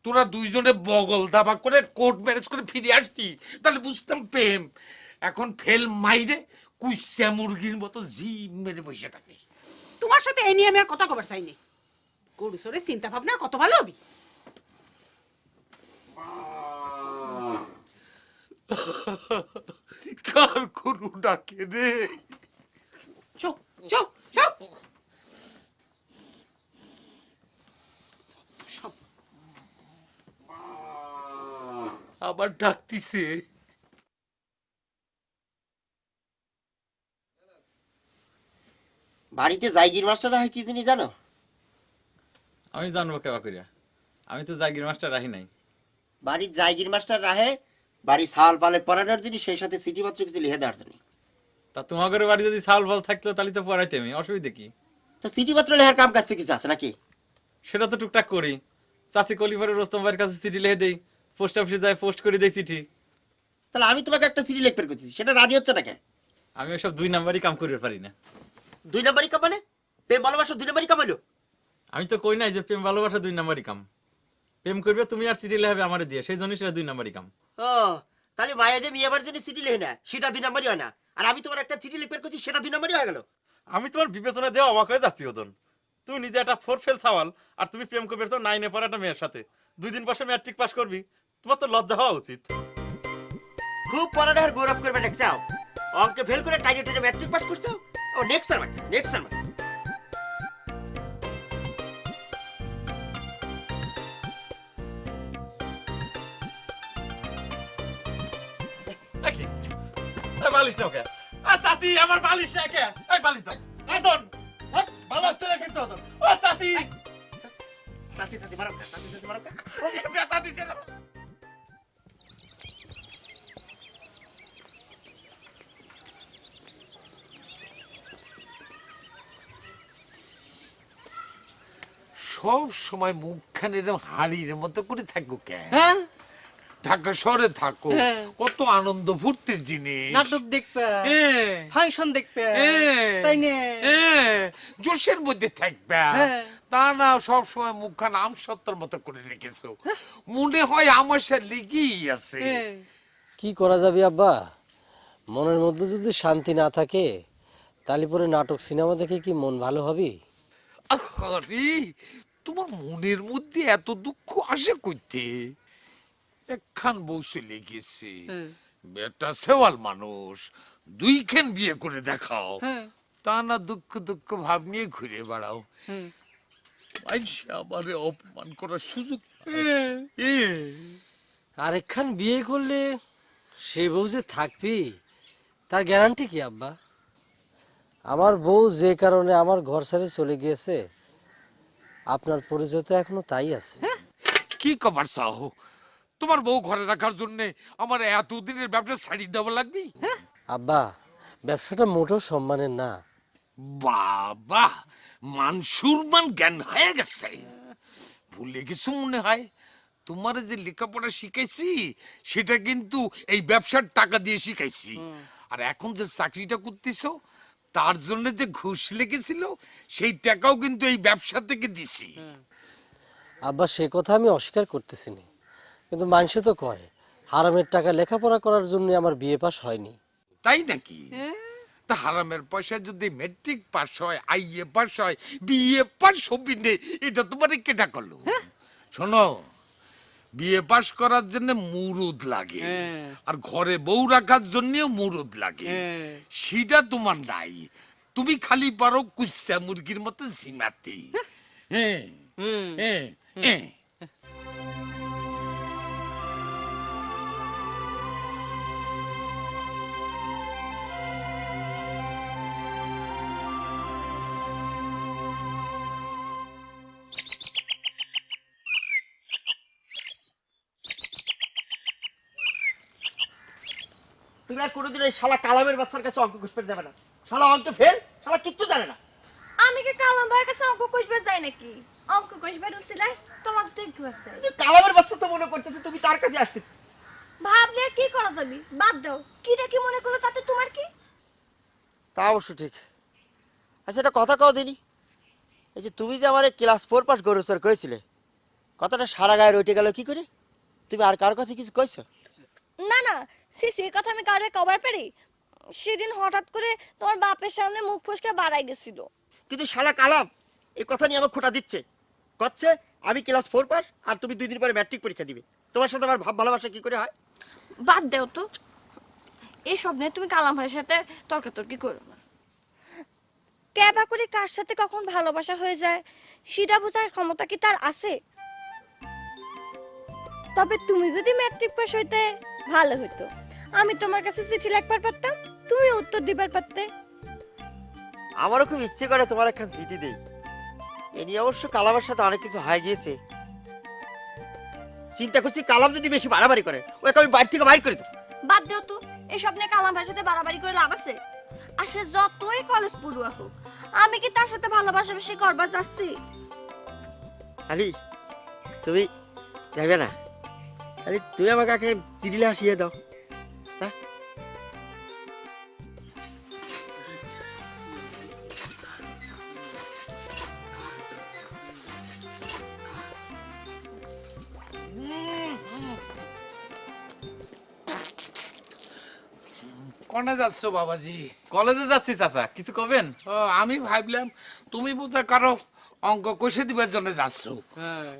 তোরা দুইজনে বগল দাবা করে কোর্ট ম্যারেজ করে ফিরে আসতি, তাহলে বুঝতাম প্রেম। এখন ফেল মাইরে কুইসা মুরগির মতো জি মেরে বসে থাকে। তোমার সাথে এই নিয়ে আমি আর কথা কবার চাইনি। গরু চোরের চিন্তা ভাবনা কত ভালো হবি। কার গরু ডাকে রে? চুপ চুপ চুপ। আবার ডাকতিছে। বাড়িতে জাইগির মাস্টার হয় কি জিনিস জানো? আমি জানবো কেবা করিয়া? আমি তো জাগির মাস্টার রাহি নাই। বাড়ির জাইগির মাস্টার রাহে বাড়ির সাল পালে পড়ানোর জন্য, সেই সাথে সিটি মাত্র কিছু লিখে দেওয়ার জন্য। তা তোমাদের বাড়ি যদি চাউল ফল থাকতো তাহলে তো পড়াইতে আমি, অসুবিধা কি? তো সিটি মাত্র লেখার কাম কাজ কিছু আছে নাকি? সেটা তো টুকটাক করি। চাচি কলিফারের রোস্তম ভাইয়ের কাছে চিঠি লিখে দেই, পোস্ট অফিসে যায় পোস্ট করে দেই চিঠি। তাহলে আমি তোমাকে একটা সিটি লেখতে করতেছি, সেটা রাজি হচ্ছে না কেন? আমি ওসব 2 নাম্বারই কাম করতে পারি না। 2 নাম্বারই কাম মানে? প্রেম ভালোবাসা 2 নাম্বারই কাম হইলো? আমি তো কই নাই যে প্রেম ভালোবাসা 2 নাম্বারই কাম। প্রেম করবে তুমি আর চিঠি লেখাবে আমারে দিয়ে, সেই জন্য সেটা 2 নাম্বারই কাম। ও তাহলে মায়া যে বিয়ে হবার জন্য চিঠি লেখে না, সেটা 2 নাম্বারই হয় না, আর আমি তোমার একটা চিঠি লিখতে করছি সেটা 2 নাম্বারই হয়ে গেল। আমি তোমার বিবেচনা দেওয়া অবাক হয়ে যাচ্ছি ওদন। তুমি নিজে একটা 4 ফেল সাওয়াল, আর তুমি প্রেম করবে 9 এ পড়া একটা মেয়ের সাথে। 2 দিন পর ম্যাট্রিক পাস করবি, তোমার তো লজ্জা হওয়া উচিত। খুব পড়ালেখার গৌরব করবে না চাও? অঙ্কে ফেল করে টাইনে টাইনে ম্যাট্রিক পাস করছো। ও নেক্সট টাইম, নেক্সট টাইম। দেখি এই বালিশ নাও কে? চাচি আমার বালিশ না কে? এই বালিশ দাও। ওদন ভালো হচ্ছে না কিন্তু ওদন। ও চাচি, চাচি চাচি মারো, চাচি চাচি মারো। ব্যথা দিছে না। সব সময় মুখখান এরকম হাড়ির মতো করে থাকো কেন? হ্যাঁ ঢাকা শহরে থাকো, হ্যাঁ। কত আনন্দ ফুর্তির জিনিস। নাটক দেখবে, হ্যাঁ। ফাংশন দেখবে, হ্যাঁ। তাই না? হ্যাঁ, জোশের মধ্যে থাকবে। হ্যাঁ। তা না, সব সময় মুখখান আম সত্তর মতো করে রেখেছো, মনে হয় আমার সাথে লেগেই আছে। কি করা যাবে আব্বা, মনের মধ্যে যদি শান্তি না থাকে তাহলে পরে নাটক সিনেমা দেখে কি মন ভালো হবে? আরে তোমার মনের মধ্যে এত দুঃখ আসে কইতে? একখান বউ চলে গেছে, বেটা সেওয়াল মানুষ, দুইখান বিয়ে করে দেখাও, তা না দুঃখ দুঃখ ভাব নিয়ে ঘুরে বেড়াও। মানুষে আমারে অপমান করার সুযোগ পায়। আরেকখান বিয়ে করলে সে বউ যে থাকবি তার গ্যারান্টি কি আব্বা? আমার বউ যে কারণে আমার ঘর ছেড়ে চলে গিয়েছে, আপনার পরিচয় তো এখনো তাই আছে। কি কবার চাও? তোমার বউ ঘরে রাখার জন্য আমার এতদিনের ব্যবসা ছাড়িয়ে দেওয়া লাগবে? আব্বা, ব্যবসাটা মোটেও সম্মানের না। বাবা, মানসুরমান জ্ঞান হয়ে গেছে। ভুলে গেছো মনে হয়, তোমার যে লেখাপড়া শিখাইছি সেটা কিন্তু এই ব্যবসার টাকা দিয়ে শিখাইছি। আর এখন যে চাকরিটা করতেছো তার জন্য যে ঘুষ লেগেছিল সেই টাকাও কিন্তু এই ব্যবসা থেকে দিছি। আব্বা, সে কথা আমি অস্বীকার করতেছি না, কিন্তু মানুষে তো কয় হারামের টাকা লেখাপড়া করার জন্য আমার বিয়ে পাস হয়নি। তাই নাকি? তা হারামের পয়সা যদি মেট্রিক পাস হয়, আইএ পাস হয়, বিএ পাস হবি নে, এটা তোমার কেটা করলো? শোনো, বিএ পাস করার জন্য মুরুদ লাগে, আর ঘরে বউ রাখার জন্যও মুরুদ লাগে, সেটা তোমার নাই। তুমি খালি পারো কুচ্চা মুরগির মতো ঝিমাতে। হ্যাঁ হ্যাঁ হ্যাঁ। তুমি আর কোনোদিন ওই শালা কালামের বাচ্চার কাছে অঙ্ক কষতে যাবে না। শালা অঙ্ক ফেল, শালা কিচ্ছু জানে না। আমি কি কালাম ভাইয়ের কাছে অঙ্ক কষবে যাই নাকি? অঙ্ক কষবে রুসিলাই তোমাকে দেখতে পাচ্ছি। কালামের বাচ্চা তো মনে করতেছে তুমি তার কাছে আসছিস। ভাবলে আর কি করা যাবে, বাদ দাও। কিটা কি মনে করলো তাতে তোমার কি? তা অবশ্য ঠিক। আচ্ছা, একটা কথা কও দিনি, এই যে তুমি যে আমার ক্লাস 4 পাস গরুচর কইছিলে, কথাটা সারা গায়ে রইটে গেল কি করে? তুমি আর কারোর কাছে কিছু কইছো? না না, সে কথা আমি কারোর কবার পারি? সেদিন হঠাৎ করে তোমার বাপের সামনে মুখ ফসকে বাড়াই গেছিল। কিন্তু শালা কালাম এই কথা নিয়ে আমার খোটা দিচ্ছে, কচ্ছে আমি ক্লাস 4 পাস আর তুমি 2 দিন পরে ম্যাট্রিক পরীক্ষা দিবে। তোমার সাথে আমার ভাব ভালোবাসা কি করে হয়? বাদ দাও তো, এসব নিয়ে তুমি কালাম ভাইয়ের সাথে তর্কাতর্কি করো না। ক্যাবা করে কার সাথে কখন ভালোবাসা হয়ে যায় সেটা বোঝার ক্ষমতা কি তার আছে? তবে তুমি যদি ম্যাট্রিক পাস হইতে ভালো হতো, আমি তোমার কাছে চিঠি লিখবার পারতাম, তুমি উত্তর দিবার পারতে। আমারও খুব ইচ্ছে করে তোমার একখান চিঠি দেই। এ নিয়ে অবশ্য কালামের সাথে অনেক কিছু হয়ে গিয়েছে। চিন্তা করছি কালাম যদি বেশি বাড়াবাড়ি করে ওকে আমি বাড়ি থেকে বাইর করে দেবো। বাদ দাও তো, এসব নিয়ে কালাম ভাইয়ের সাথে বাড়াবাড়ি করে লাভ আছে? আর সে যতই কলেজ পড়ুয়া হোক, আমি কি তার সাথে ভালোবাসা বেশি করবা চাচ্ছি? আলি, তুমি যাবে না? আরে তুই আমাকে একটা চিঠি হাসিয়ে দাও। হ্যাঁ, কোনে যাচ্ছ বাবাজি? কলেজে যাচ্ছি চাচা, কিছু কবেন? ও, আমি ভাবলাম তুমি বোধহয় কারো অঙ্ক কষে দিবার জন্য যাচ্ছ।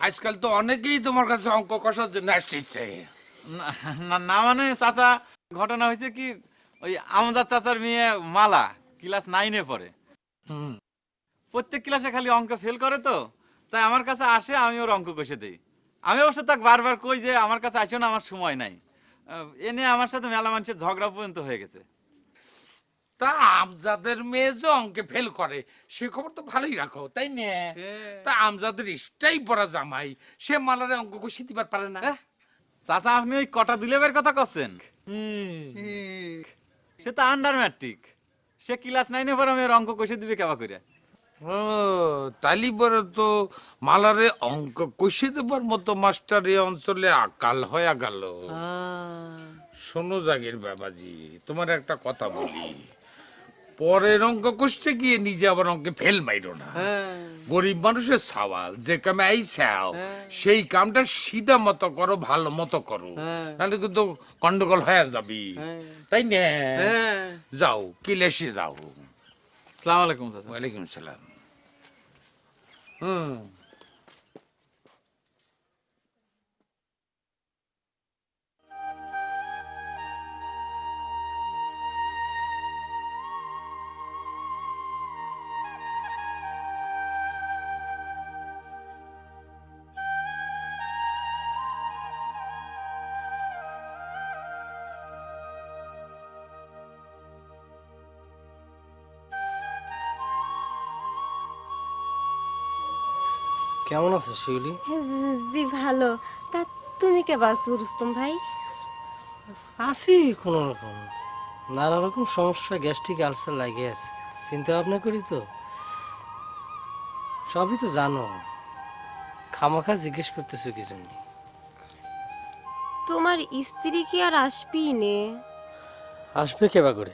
আজকাল তো অনেকেই তোমার কাছে অঙ্ক কষার জন্য আসছে। না মানে চাচা, ঘটনা হয়েছে কি, ওই আমাদের চাচার মেয়ে মালা ক্লাস 9-এ পড়ে। প্রত্যেক ক্লাসে খালি অঙ্ক ফেল করে, তো তাই আমার কাছে আসে, আমি ওর অঙ্ক কষে দিই। আমি অবশ্য তাকে বারবার কই যে আমার কাছে আসো না, আমার সময় নাই। এ নিয়ে আমার সাথে মেলা মানুষের ঝগড়া পর্যন্ত হয়ে গেছে। তা আমজাদের মেয়ে যে অঙ্কে ফেল করে সে খবর তো ভালোই রাখো, তাই না? তা আমজাদের ইষ্টাই পড়া জামাই, সে মালারে অঙ্ক কষে দিবার পারে না? চাচা, আপনি ওই কটা দুলেবের কথা করছেন? সে তো আন্ডার ম্যাট্রিক, সে ক্লাস 9-এ পরে আমি ওর অঙ্ক কষে দিবে কেবা করে। ও তালি পরে তো মালারে অঙ্ক কষে দেবার মতো মাস্টার এই অঞ্চলে আকাল হয়ে গেল। শোনো জাগির বাবাজি, তোমার একটা কথা বলি, পরের অঙ্ক কষতে গিয়ে নিজে আবার অঙ্কে ফেল মাইরো না। গরিব মানুষের সওয়াল, যে কামে আইসাও সেই কামটা সিধা মতো করো, ভালো মতো করো, নাহলে কিন্তু গন্ডগোল হয়ে যাবি, তাই না? যাও কিলেসে যাও। সালাম আলাইকুম চাচা। ওয়ালাইকুম সালাম। কেমন আছো শিউলি? জি ভালো। তা তুমি কে বাসু রুস্তম ভাই? আছি কোনো রকম, নানা রকম সমস্যা, গ্যাস্ট্রিক আলসার লাগে আছে, চিন্তা ভাবনা করি তো। সবই তো জানো, খামাখা জিজ্ঞেস করতেছো কি জন্য? তোমার স্ত্রী কি আর আসবেই নে? আসবে কেবা করে?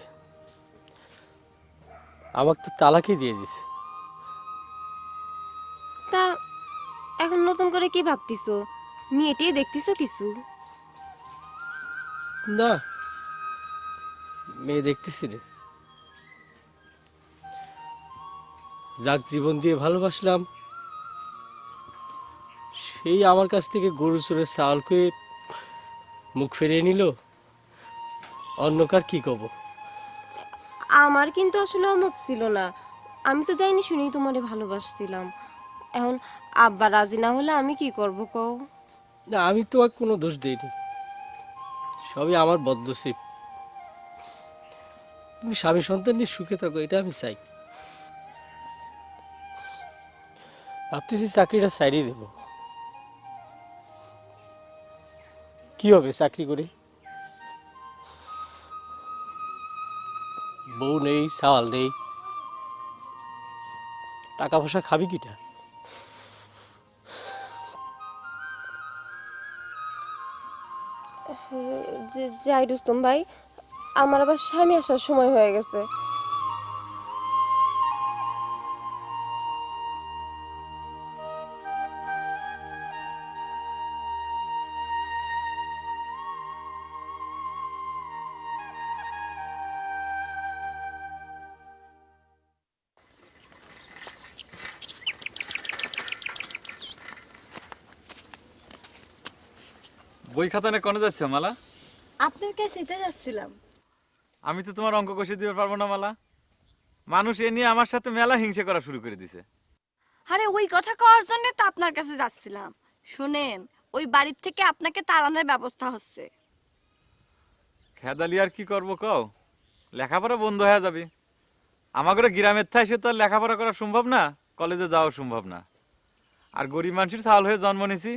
আমাকে তো তালাকই দিয়ে দিছে। তা এখন নতুন করে কি ভাবতিছো? মেয়েটিয়ে দেখতিছো কিছু? না, মেয়ে দেখতেছি রে। যাক জীবন দিয়ে ভালোবাসলাম, সেই আমার কাছ থেকে গরু চোরের চাউল খেয়ে মুখ ফিরিয়ে নিল। অন্যকার কি কব? আমার কিন্তু আসলে অমত ছিল না, আমি তো যাইনি শুনি তোমারে ভালোবাসছিলাম। এখন আব্বা রাজি না হলে আমি কি করব কও? না, আমি তোমাকে কোনো দোষ দিইনি, সবই আমার বদনসিব। তুমি স্বামী সন্তান নিয়ে সুখে থাকো, এটা আমি চাই। ভাবতেছি চাকরিটা ছাড়িয়ে দেব। কি হবে চাকরি করে? বউ নেই, চাল নেই, টাকা পয়সা খাবি কিটা? যাই রুস্তম ভাই, আমার আবার স্বামী আসার সময় হয়ে গেছে। বই খাতা নিয়ে কোনে যাচ্ছ মালা? আপনার কাছে এটা যাচ্ছিলাম। আমি তো তোমার অঙ্ক কষে দিতে পারবো না মালা। মানুষ এ নিয়ে আমার সাথে মেলা হিংসে করা শুরু করে দিছে। আরে ওই কথা কওয়ার জন্য তো আপনার কাছে যাচ্ছিলাম। শুনেন, ওই বাড়ির থেকে আপনাকে তাড়ানোর ব্যবস্থা হচ্ছে। খেদালি আর কি করবো কও? লেখাপড়া বন্ধ হয়ে যাবে। আমাদের গ্রামের থাই সে তো আর লেখাপড়া করা সম্ভব না, কলেজে যাওয়া সম্ভব না। আর গরিব মানুষের চাল হয়ে জন্ম নিছি,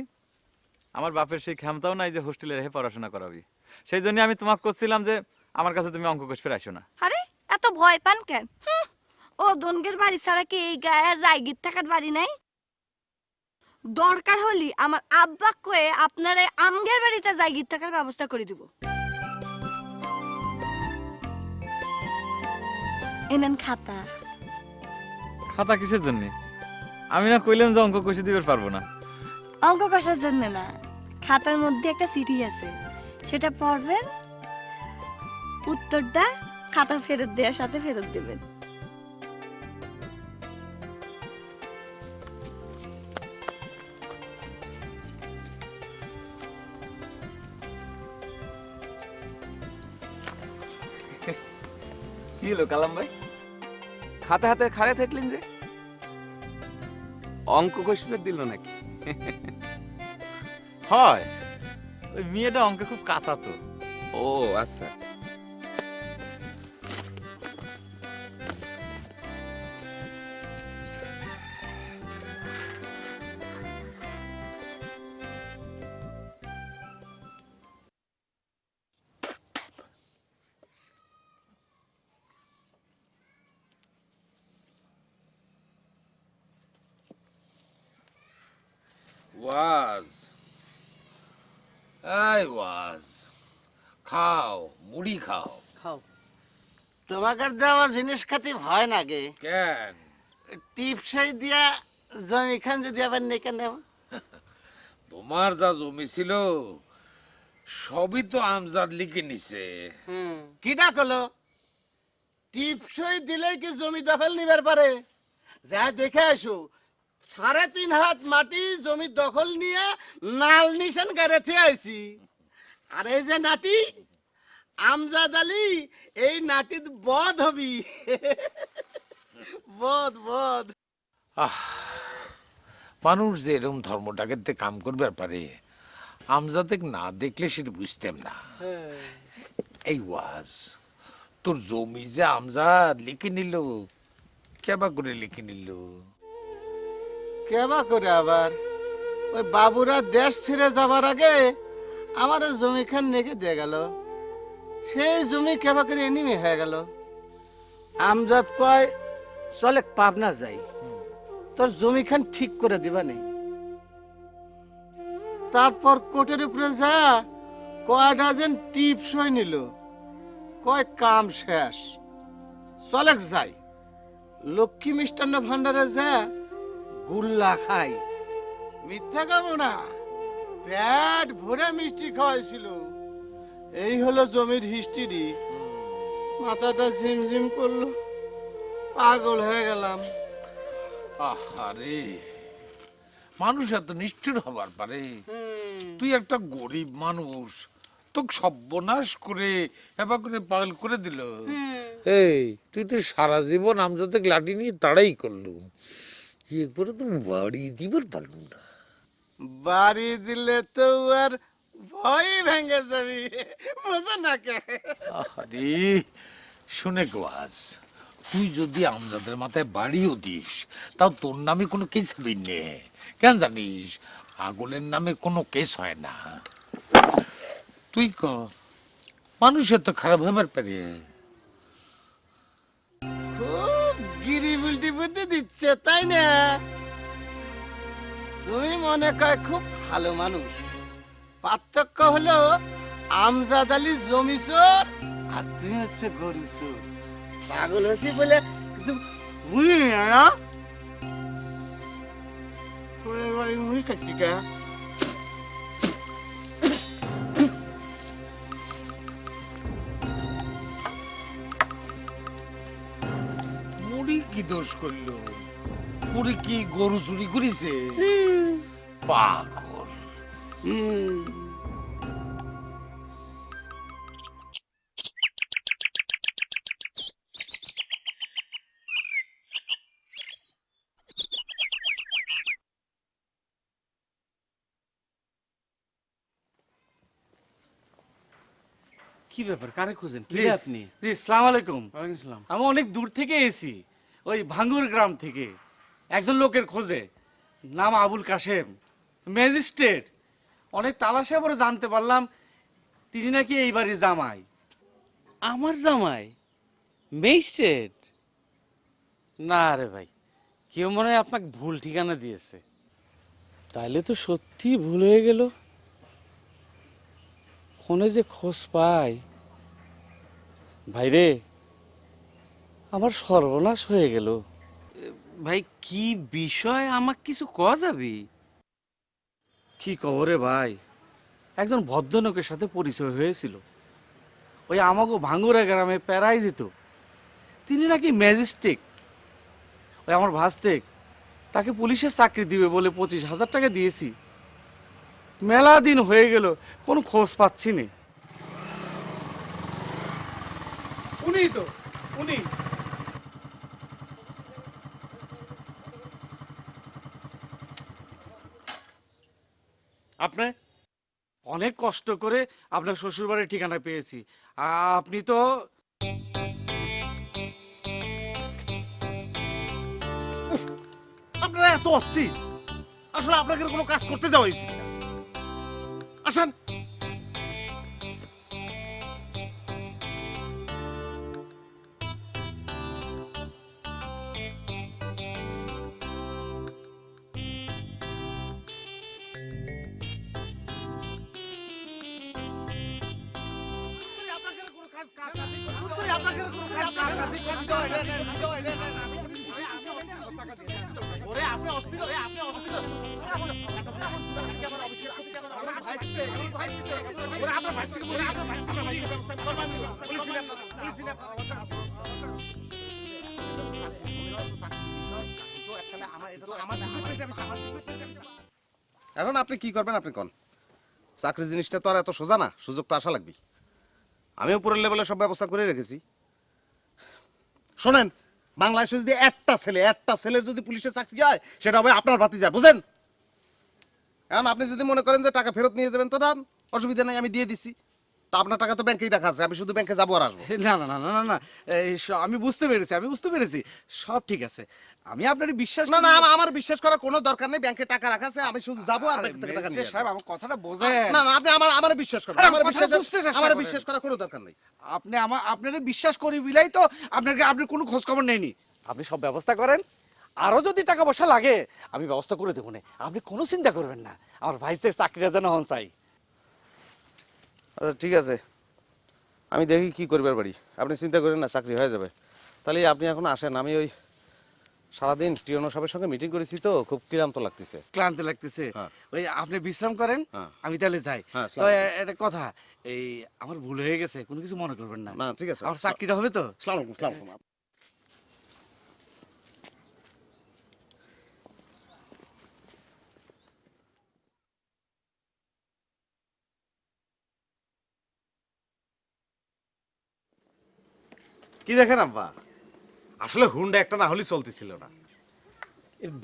আমার বাপের সেই ক্ষমতাও নাই যে হোস্টেলে রেখে পড়াশোনা করাবি। সেই জন্য আমি তোমাকে করছিলাম যে আমার কাছে তুমি অঙ্ক কষে আসো না। আরে এত ভয় পান কেন? ও দনগের বাড়ি ছাড়া কি এই গায়ে জায়গির থাকার বাড়ি নাই? দরকার হলি আমার আব্বা কয়ে আপনার এই আমগের বাড়িতে জায়গির থাকার ব্যবস্থা করে দিব। এনেন খাতা। খাতা কিসের জন্য? আমি না কইলাম যে অঙ্ক কষে দিতে পারবো না। অঙ্ক কষার জন্য না, খাতার মধ্যে একটা চিঠি আছে, সেটা পড়বেন, উত্তরটা খাতা ফেরত দেওয়ার সাথে ফেরত দেবেন। কি হলো কালাম ভাই, হাতে হাতে খাড়ে থাকলেন যে? অঙ্ক কষবে দিল নাকি? হয়, ওই মেয়েটা অঙ্কে খুব কাঁচা তো। ও আচ্ছা। এই ওয়াজ খাও, মুড়ি খাও। খাও। তোমাকে দেওয়া জিনিস খাতি ভয় না গে? কেন? টিপসাই দিয়া জমি খান যদি আবার নেকে নেব। তোমার যা জমি ছিল সবই তো আমজাদ লিখে নিছে। কিডা কলো টিপসই দিলে কি জমি দখল নিবার পারে? যা দেখে আসো, 3.5 হাত মাটি জমি দখল নিয়ে নাল নিশান গাড়িতে আইছি। আর এই যে নাটি আমজাদ আলী, এই নাটিত বধ হবি। বধ বধ। মানুষ যে এরকম ধর্মটাকে কাম করবে পারে আমজাদে না দেখলে সেটা বুঝতাম না। এই ওয়াজ তোর জমি যে আমজাদ লিখে নিল, কেবা করে লিখে নিল? কেবা করে আবার? ওই বাবুরা দেশ ছেড়ে যাবার আগে আমার জমি খান নেকে দিয়ে গেল। সেই জমি কেবা করে এনিমি হয়ে গেল। আমজাদ কয় চলে পাবনা যাই, তোর জমি খান ঠিক করে দিবা নেই। তারপর কোর্টের উপরে যা কয় ডাজেন টিপসই নিল, কয় কাম শেষ, চলে যাই। লক্ষ্মী মিষ্টান্ন ভান্ডারে যা গুল্লা খাই। মিথ্যা খাবো না, পেট ভরে মিষ্টি খাওয়াইছিল। এই হলো জমির হিস্ট্রি। মাথাটা ঝিমঝিম করলো, পাগল হয়ে গেলাম। আরে মানুষ এত নিষ্ঠুর হবার পারে? তুই একটা গরিব মানুষ, তোকে সর্বনাশ করে এবার করে পাগল করে দিল। এই তুই তো সারা জীবন আমজাদে লাঠি নিয়ে তাড়াই করলু, একবারে তো বাড়ি দিবার পারলু না। বাড়ি দিলে তো আর ভয় ভেঙে যাবি, বোঝো না কে? আরে শুনে গোয়াজ, তুই যদি আমজাদের মাথায় বাড়িও দিস তাও তোর নামে কোনো কেস হবি নে। কেন জানিস, পাগলের নামে কোনো কেস হয় না। তুই ক মানুষের তো খারাপ হবার পারে। খুব গিরি বুলটি বুদ্ধি দিচ্ছে তাই না? তুমি মনে কয় খুব ভালো মানুষ। পার্থক্য হলো আমজাদ আলী জমি চোর আর তুমি হচ্ছে গরু চোর। পাগল হয়েছি বলে কিছু বুঝি না। মুড়ি কি দোষ করলো? মুড়ি কি গরু চুরি করেছে? পাগল। কি ব্যাপার, কারে খুঁজেন? কি আপনি? জি সালাম আলাইকুম। ওয়ালাইকুম সালাম। আমি অনেক দূর থেকে এসি, ওই ভাঙ্গুর গ্রাম থেকে একজন লোকের খোঁজে, নাম আবুল কাশেম, ম্যাজিস্ট্রেট। অনেক তালাশে পরে জানতে পারলাম তিনি নাকি এই বাড়ির জামাই। আমার জামাই ম্যাজিস্ট্রেট? না রে ভাই, কেউ মনে হয় আপনাকে ভুল ঠিকানা দিয়েছে। তাইলে তো সত্যি ভুল হয়ে গেল। ফোনে যে খোঁজ পাই, ভাইরে আমার সর্বনাশ হয়ে গেল। ভাই কি বিষয়, আমাকে কিছু কওয়া যাবে? কি খবরে ভাই, একজন ভদ্রলোকের সাথে পরিচয় হয়েছিল, ওই আমাকে ভাঙ্গুরা গ্রামে পেরাই যেত। তিনি নাকি ম্যাজিস্ট্রেট। ওই আমার ভাস্তেক তাকে পুলিশের চাকরি দিবে বলে 25,000 টাকা দিয়েছি। মেলা দিন হয়ে গেল, কোনো খোঁজ পাচ্ছি না। উনি তো উনি। আপনি অনেক কষ্ট করে আপনার শ্বশুরবাড়ির ঠিকানা পেয়েছি। আপনি তো আপনারা এত অস্থির, আসলে আপনাকে কোনো কাজ করতে যাওয়া উচিত না। আসেন। আপনাকে কোনো কাজ টাকা দিই ওরে আপনি অস্থির ওরে আপনি অস্থির এখন আপনি কি করবেন আপনি কোন চাকরি জিনিসটা তো আর এত সোজা না, সুযোগ তো আসা লাগবে। আমি উপরের লেভেলে সব ব্যবস্থা করে রেখেছি। শোনেন, বাংলাদেশে যদি একটা ছেলের যদি পুলিশে চাকরি হয় সেটা হবে আপনার ভাতিজা, বুঝেন? এখন আপনি যদি মনে করেন যে টাকা ফেরত নিয়ে যাবেন তো দাম, অসুবিধা নাই, আমি দিয়ে দিচ্ছি। তা আপনার টাকা তো ব্যাংকেই রাখা আছে, আমি শুধু ব্যাংকে যাবো আর আসবো। না না না না না না আমি বুঝতে পেরেছি সব ঠিক আছে। আমি আপনার বিশ্বাস না না আমার বিশ্বাস করার কোনো দরকার নেই, ব্যাংকে টাকা রাখা আছে, আমি শুধু যাবো আর ব্যাংক থেকে টাকা নিয়ে সাহেব আমার কথাটা বোঝেন। না না আপনি আমার বিশ্বাস করেন, আমার বিশ্বাস করার কোনো দরকার নেই। আপনি আপনার বিশ্বাস করি বিলাই তো আপনার কোনো খোঁজ খবর নেয়নি। আপনি সব ব্যবস্থা করেন, আরো যদি টাকা পয়সা লাগে আমি ব্যবস্থা করে দেবো না, আপনি কোনো চিন্তা করবেন না। আমার ভাইসের চাকরিটা যেন হন চাই। আচ্ছা ঠিক আছে, আমি দেখি কি করবার পারি, আপনি চিন্তা করেন না, চাকরি হয়ে যাবে। তাহলে আপনি এখন আসেন, আমি ওই সারাদিন টিওনো সাহেবের সঙ্গে মিটিং করেছি তো খুব ক্লান্ত লাগতেছে। ওই আপনি বিশ্রাম করেন, আমি তাহলে যাই। তো একটা কথা, এই আমার ভুল হয়ে গেছে, কোনো কিছু মনে করবেন না। না ঠিক আছে, আমার চাকরিটা হবে তো। আসসালামু আলাইকুম। কি দেখেন আব্বা, আসলে হুন্ডা একটা না হলে চলতেছিল না।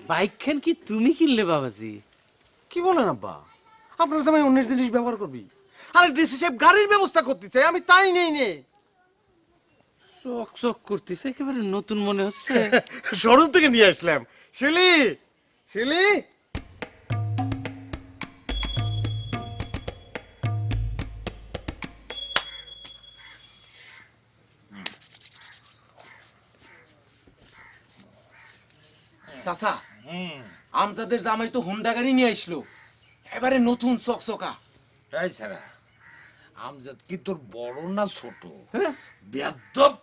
বাইক খান কি তুমি কিনলে বাবাজি? কি বলেন আব্বা, আপনার জামাই অন্যের জিনিস ব্যবহার করবি? আরে ডিসি সাহেব গাড়ির ব্যবস্থা করতেছে, আমি তাই নেই নে। চক করতেছে, একেবারে নতুন মনে হচ্ছে। শোরুম থেকে নিয়ে আসলাম। শিলি শিলি চাচা, আমজাদের জামাই তো হুন্ডা গাড়ি নিয়ে আসলো, এবারে নতুন চকচকা। এই সারা, আমজাদ কি তোর বড় না ছোট? বেয়াদব,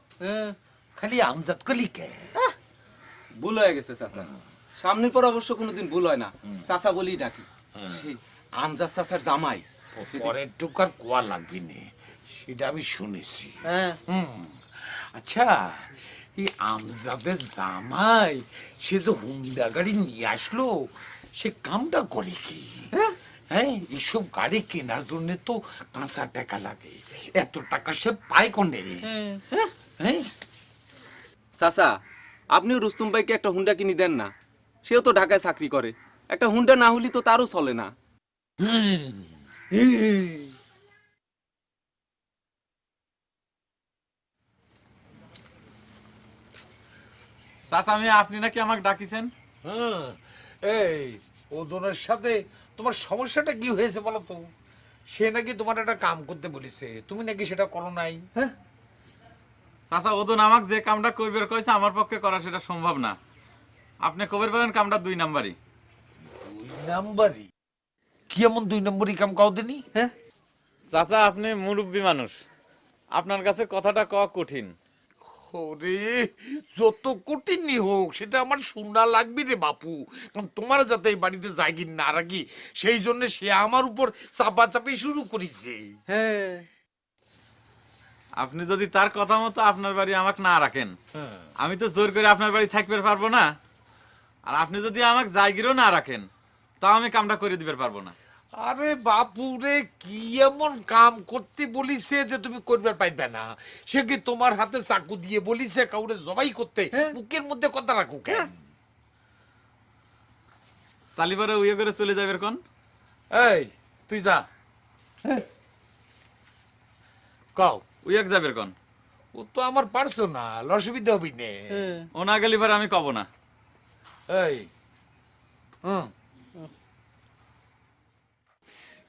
খালি আমজাদ কলি কে? ভুল হয়ে গেছে চাচা, সামনের পর অবশ্য কোনোদিন ভুল হয় না, চাচা বলেই ডাকি। সেই আমজাদ চাচার জামাই পরের টুকার কোয়া লাগবি নে, সেটা আমি শুনেছি। আচ্ছা, এই আমজাদের জামাই সে যে হুন্ডা গাড়ি নিয়ে আসলো, সে কামটা করে কি? হ্যাঁ, এইসব গাড়ি কেনার জন্য তো কাঁচা টাকা লাগে, এত টাকা সে পায় কোনে? হ্যাঁ চাচা, আপনিও রুস্তুম ভাইকে একটা হুন্ডা কিনে দেন না, সেও তো ঢাকায় চাকরি করে, একটা হুন্ডা না হলে তো তারও চলে না। চাচা, আপনি নাকি আমাকে ডাকিছেন? এই ওজনের সাথে তোমার সমস্যাটা কি হয়েছে বলো তো? সে নাকি তোমার একটা কাম করতে বলেছে, তুমি নাকি সেটা করো নাই। চাচা, ওদন আমাকে যে কামটা করবে কইছে আমার পক্ষে করা সেটা সম্ভব না। আপনি কবের পাবেন কামটা 2 নাম্বারই। 2 নাম্বারই? কি এমন 2 নম্বরই কাম কাও দেনি? চাচা, আপনি মুরব্বী মানুষ, আপনার কাছে কথাটা কওয়া কঠিন। ওরে, যত কঠিনই হোক সেটা আমার শোনা লাগবে রে বাপু, কারণ তোমার যাতে এই বাড়িতে জায়গি না রাখি সেই জন্য সে আমার উপর চাপাচাপি শুরু করেছে। হ্যাঁ, আপনি যদি তার কথা মতো আপনার বাড়ি আমাকে না রাখেন, আমি তো জোর করে আপনার বাড়ি থাকতে পারবো না। আর আপনি যদি আমাকে জায়গিরও না রাখেন, তাও আমি কামটা করে দিতে পারবো না। আরে বাপু রে, কি এমন কাম করতে বলিছে যে তুমি করবে পাইবে না? সে কি তোমার হাতে চাকু দিয়ে বলিছে কাউরে জবাই করতে? মুখের মধ্যে কথা রাখো কেন? তালিবারে উইয়ে করে চলে যাবে কোন? এই তুই যা, কাও উইয়াক যাবে কোন? ও তো আমার পার্সোনাল, অসুবিধা হবি নে। ও না গেলি পরে আমি কব না। এই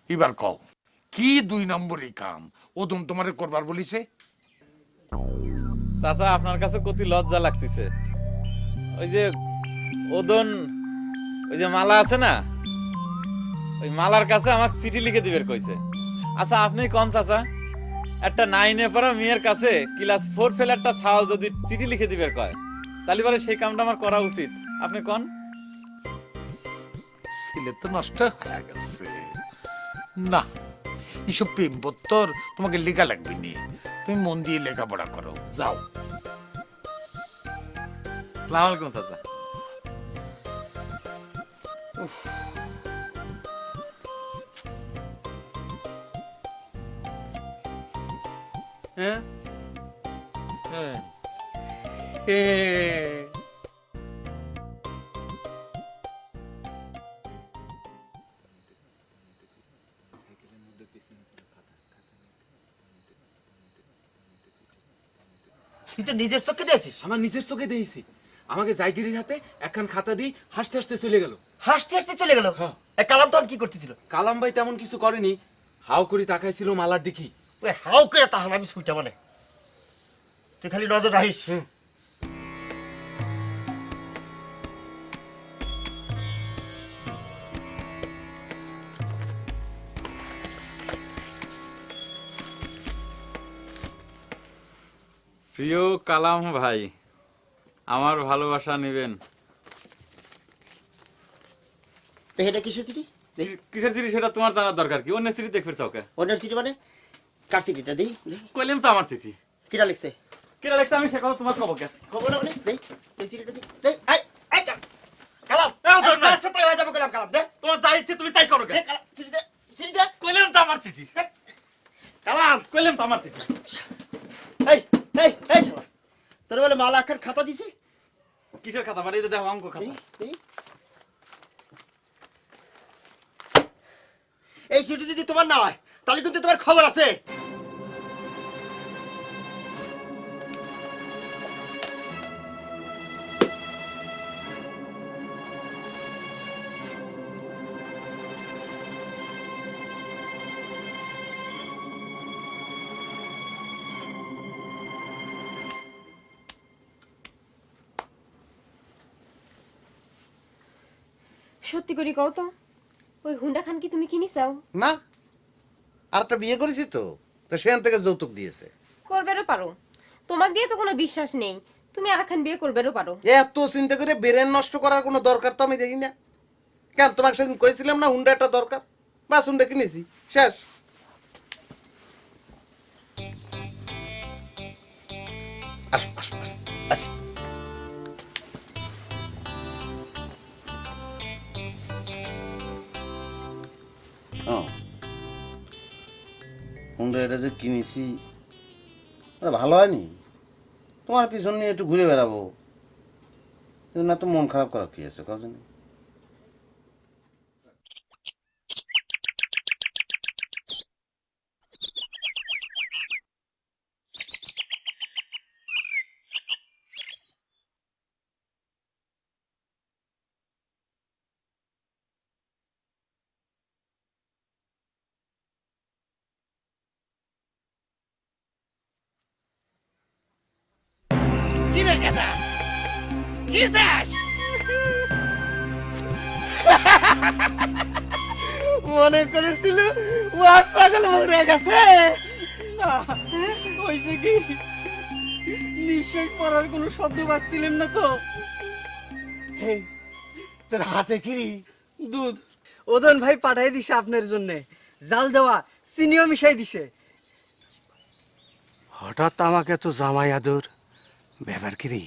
এবার কও, কি 2 নম্বরই কাম ওদন তোমারে করবার বলিছে? চাচা, আপনার কাছে কত লজ্জা লাগতেছে। ওই যে ওদন, ওই যে মালা আছে না, ওই মালার কাছে আমাকে চিঠি লিখে দিবের কইছে। আচ্ছা আপনি কোন চাচা, একটা 9-এ পড়া মেয়ের কাছে ক্লাস 4 ফেল একটা ছাওয়াল যদি চিঠি লিখে দিবের কয়, তাহলে পরে সেই কামটা আমার করা উচিত। আপনি কোন? ছেলে তো নষ্ট হয়ে গেছে। না, এসব প্রেম পত্তর তোমাকে লেখা লাগবে নি, তুমি মন দিয়ে লেখাপড়া করো, যাও। আসসালামু আলাইকুম চাচা। হ্যাঁ হ্যাঁ, তুই তো নিজের চোখে দিয়েছিস। আমার নিজের চোখে দেখেছি আমাকে জায়গিরির হাতে একখান খাতা দিয়ে হাসতে হাসতে চলে গেল। হাসতে হাসতে চলে গেল। কালাম তখন কি করতেছিল? কালাম ভাই তেমন কিছু করেনি, হাও করে তাকাইছিল মালার দিকে। ওই হাউ করে তাহলে আমি ছুটে মানে, তুই খালি নজর রাখিস। প্রিয় কালাম ভাই, আমার ভালোবাসা নেবেন। এটা কিসের চিঠি? কিসের চিঠি সেটা তোমার জানার দরকার কি? অন্য চিঠি দেখবে চাও কে? অন্যের চিঠি মানে? কার চিঠিটা দেই? কইলাম তো আমার চিঠি। কিরা লিখছে? কিরা লিখছে আমি সে কথা তোমার কব কে? খবর না মানে দেই, এই চিঠিটা দেই। দেই, আই আই কালাম, আচ্ছা তাই হয়ে যাবে কালাম, কালাম দে। তোমার যা ইচ্ছে তুমি তাই করো কে? কালাম চিঠি দে, চিঠি দে। কইলাম তো আমার চিঠি। কালাম, কইলাম তো আমার চিঠি। এই এই এই শালা, তোর বলে মালা একখান খাতা দিছে? কিসের খাতা? বাড়িতে দেখো অঙ্ক খাতা। দেই। এই চিঠি যদি তোমার না হয় তাহলে কিন্তু তোমার খবর আছে। সত্যি করি কও তো, ওই হুন্ডা খান কি তুমি কিনি চাও? না, আর একটা বিয়ে করেছি তো, তো সেখান থেকে যৌতুক দিয়েছে। করবেরও পারো, তোমাক দিয়ে তো কোনো বিশ্বাস নেই, তুমি আর একখান বিয়ে করবেরও পারো। এত চিন্তা করে ব্রেন নষ্ট করার কোনো দরকার তো আমি দেখি না। কেন, তোমাকে সেদিন কইছিলাম না হুন্ডা একটা দরকার, বাস হুন্ডা কিনেছি, শেষ। আসো আসো আসো। হুন্ডা এটা যে কিনেছি ভালো হয়নি, তোমার পিছন নিয়ে একটু ঘুরে বেড়াবো, না তো মন খারাপ করার কি আছে কাজ নেই। কি রে কেদা? কি চাস? মনে করেছিল ওয়াস পাগল মরে গেছে। না, হয়েছে কি, নিঃশ্বাস পড়ার কোনো শব্দ পাচ্ছিলেন না তো। এই, তোর হাতে কি? দুধ ওদন ভাই পাঠাই দিছে আপনার জন্য, জাল দেওয়া চিনিও মিশাই দিছে। হঠাৎ আমাকে তো জামাই আদর, ব্যাপার কি রে?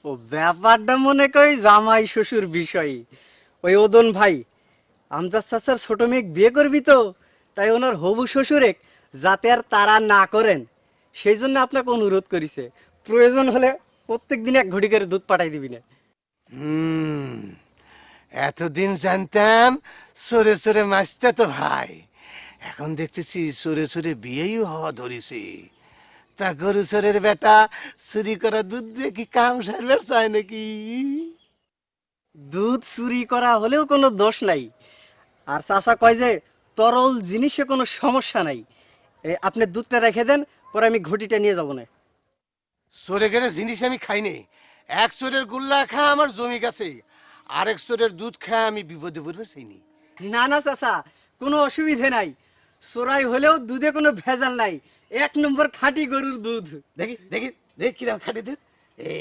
ও ব্যাপারটা মনে করি জামাই শ্বশুর বিষয়। ওই ওদন ভাই আমজাদ চাচার ছোট মেয়ে বিয়ে করবি তো, তাই ওনার হবু শ্বশুরে যাতে আর তারা না করেন সেই জন্য আপনাকে অনুরোধ করেছে, প্রয়োজন হলে প্রত্যেক দিন 1 ঘটি করে দুধ পাঠাই দিবি না। এতদিন জানতাম সরে সরে মাছটা তো ভাই, এখন দেখতেছি সরে সরে বিয়েই হওয়া ধরেছে। তা গরু সরের বেটা চুরি করা দুধ দিয়ে কি কাম সারবার চায় নাকি? দুধ চুরি করা হলেও কোনো দোষ নাই, আর চাচা কয় যে তরল জিনিসে কোনো সমস্যা নাই। আপনি দুধটা রেখে দেন, পরে আমি ঘটিটা নিয়ে যাবো না। সরে গেলে জিনিস আমি খাইনি। এক চোরের গুল্লা খা আমার জমি গেছে, আরেক চোরের দুধ খা আমি বিপদে পড়বে চাইনি। না না চাচা, কোনো অসুবিধে নাই, চোরাই হলেও দুধে কোনো ভেজাল নাই, 1 নম্বর খাঁটি গরুর দুধ। দেখি দেখি দেখি কি দাম খাটি দুধ। এ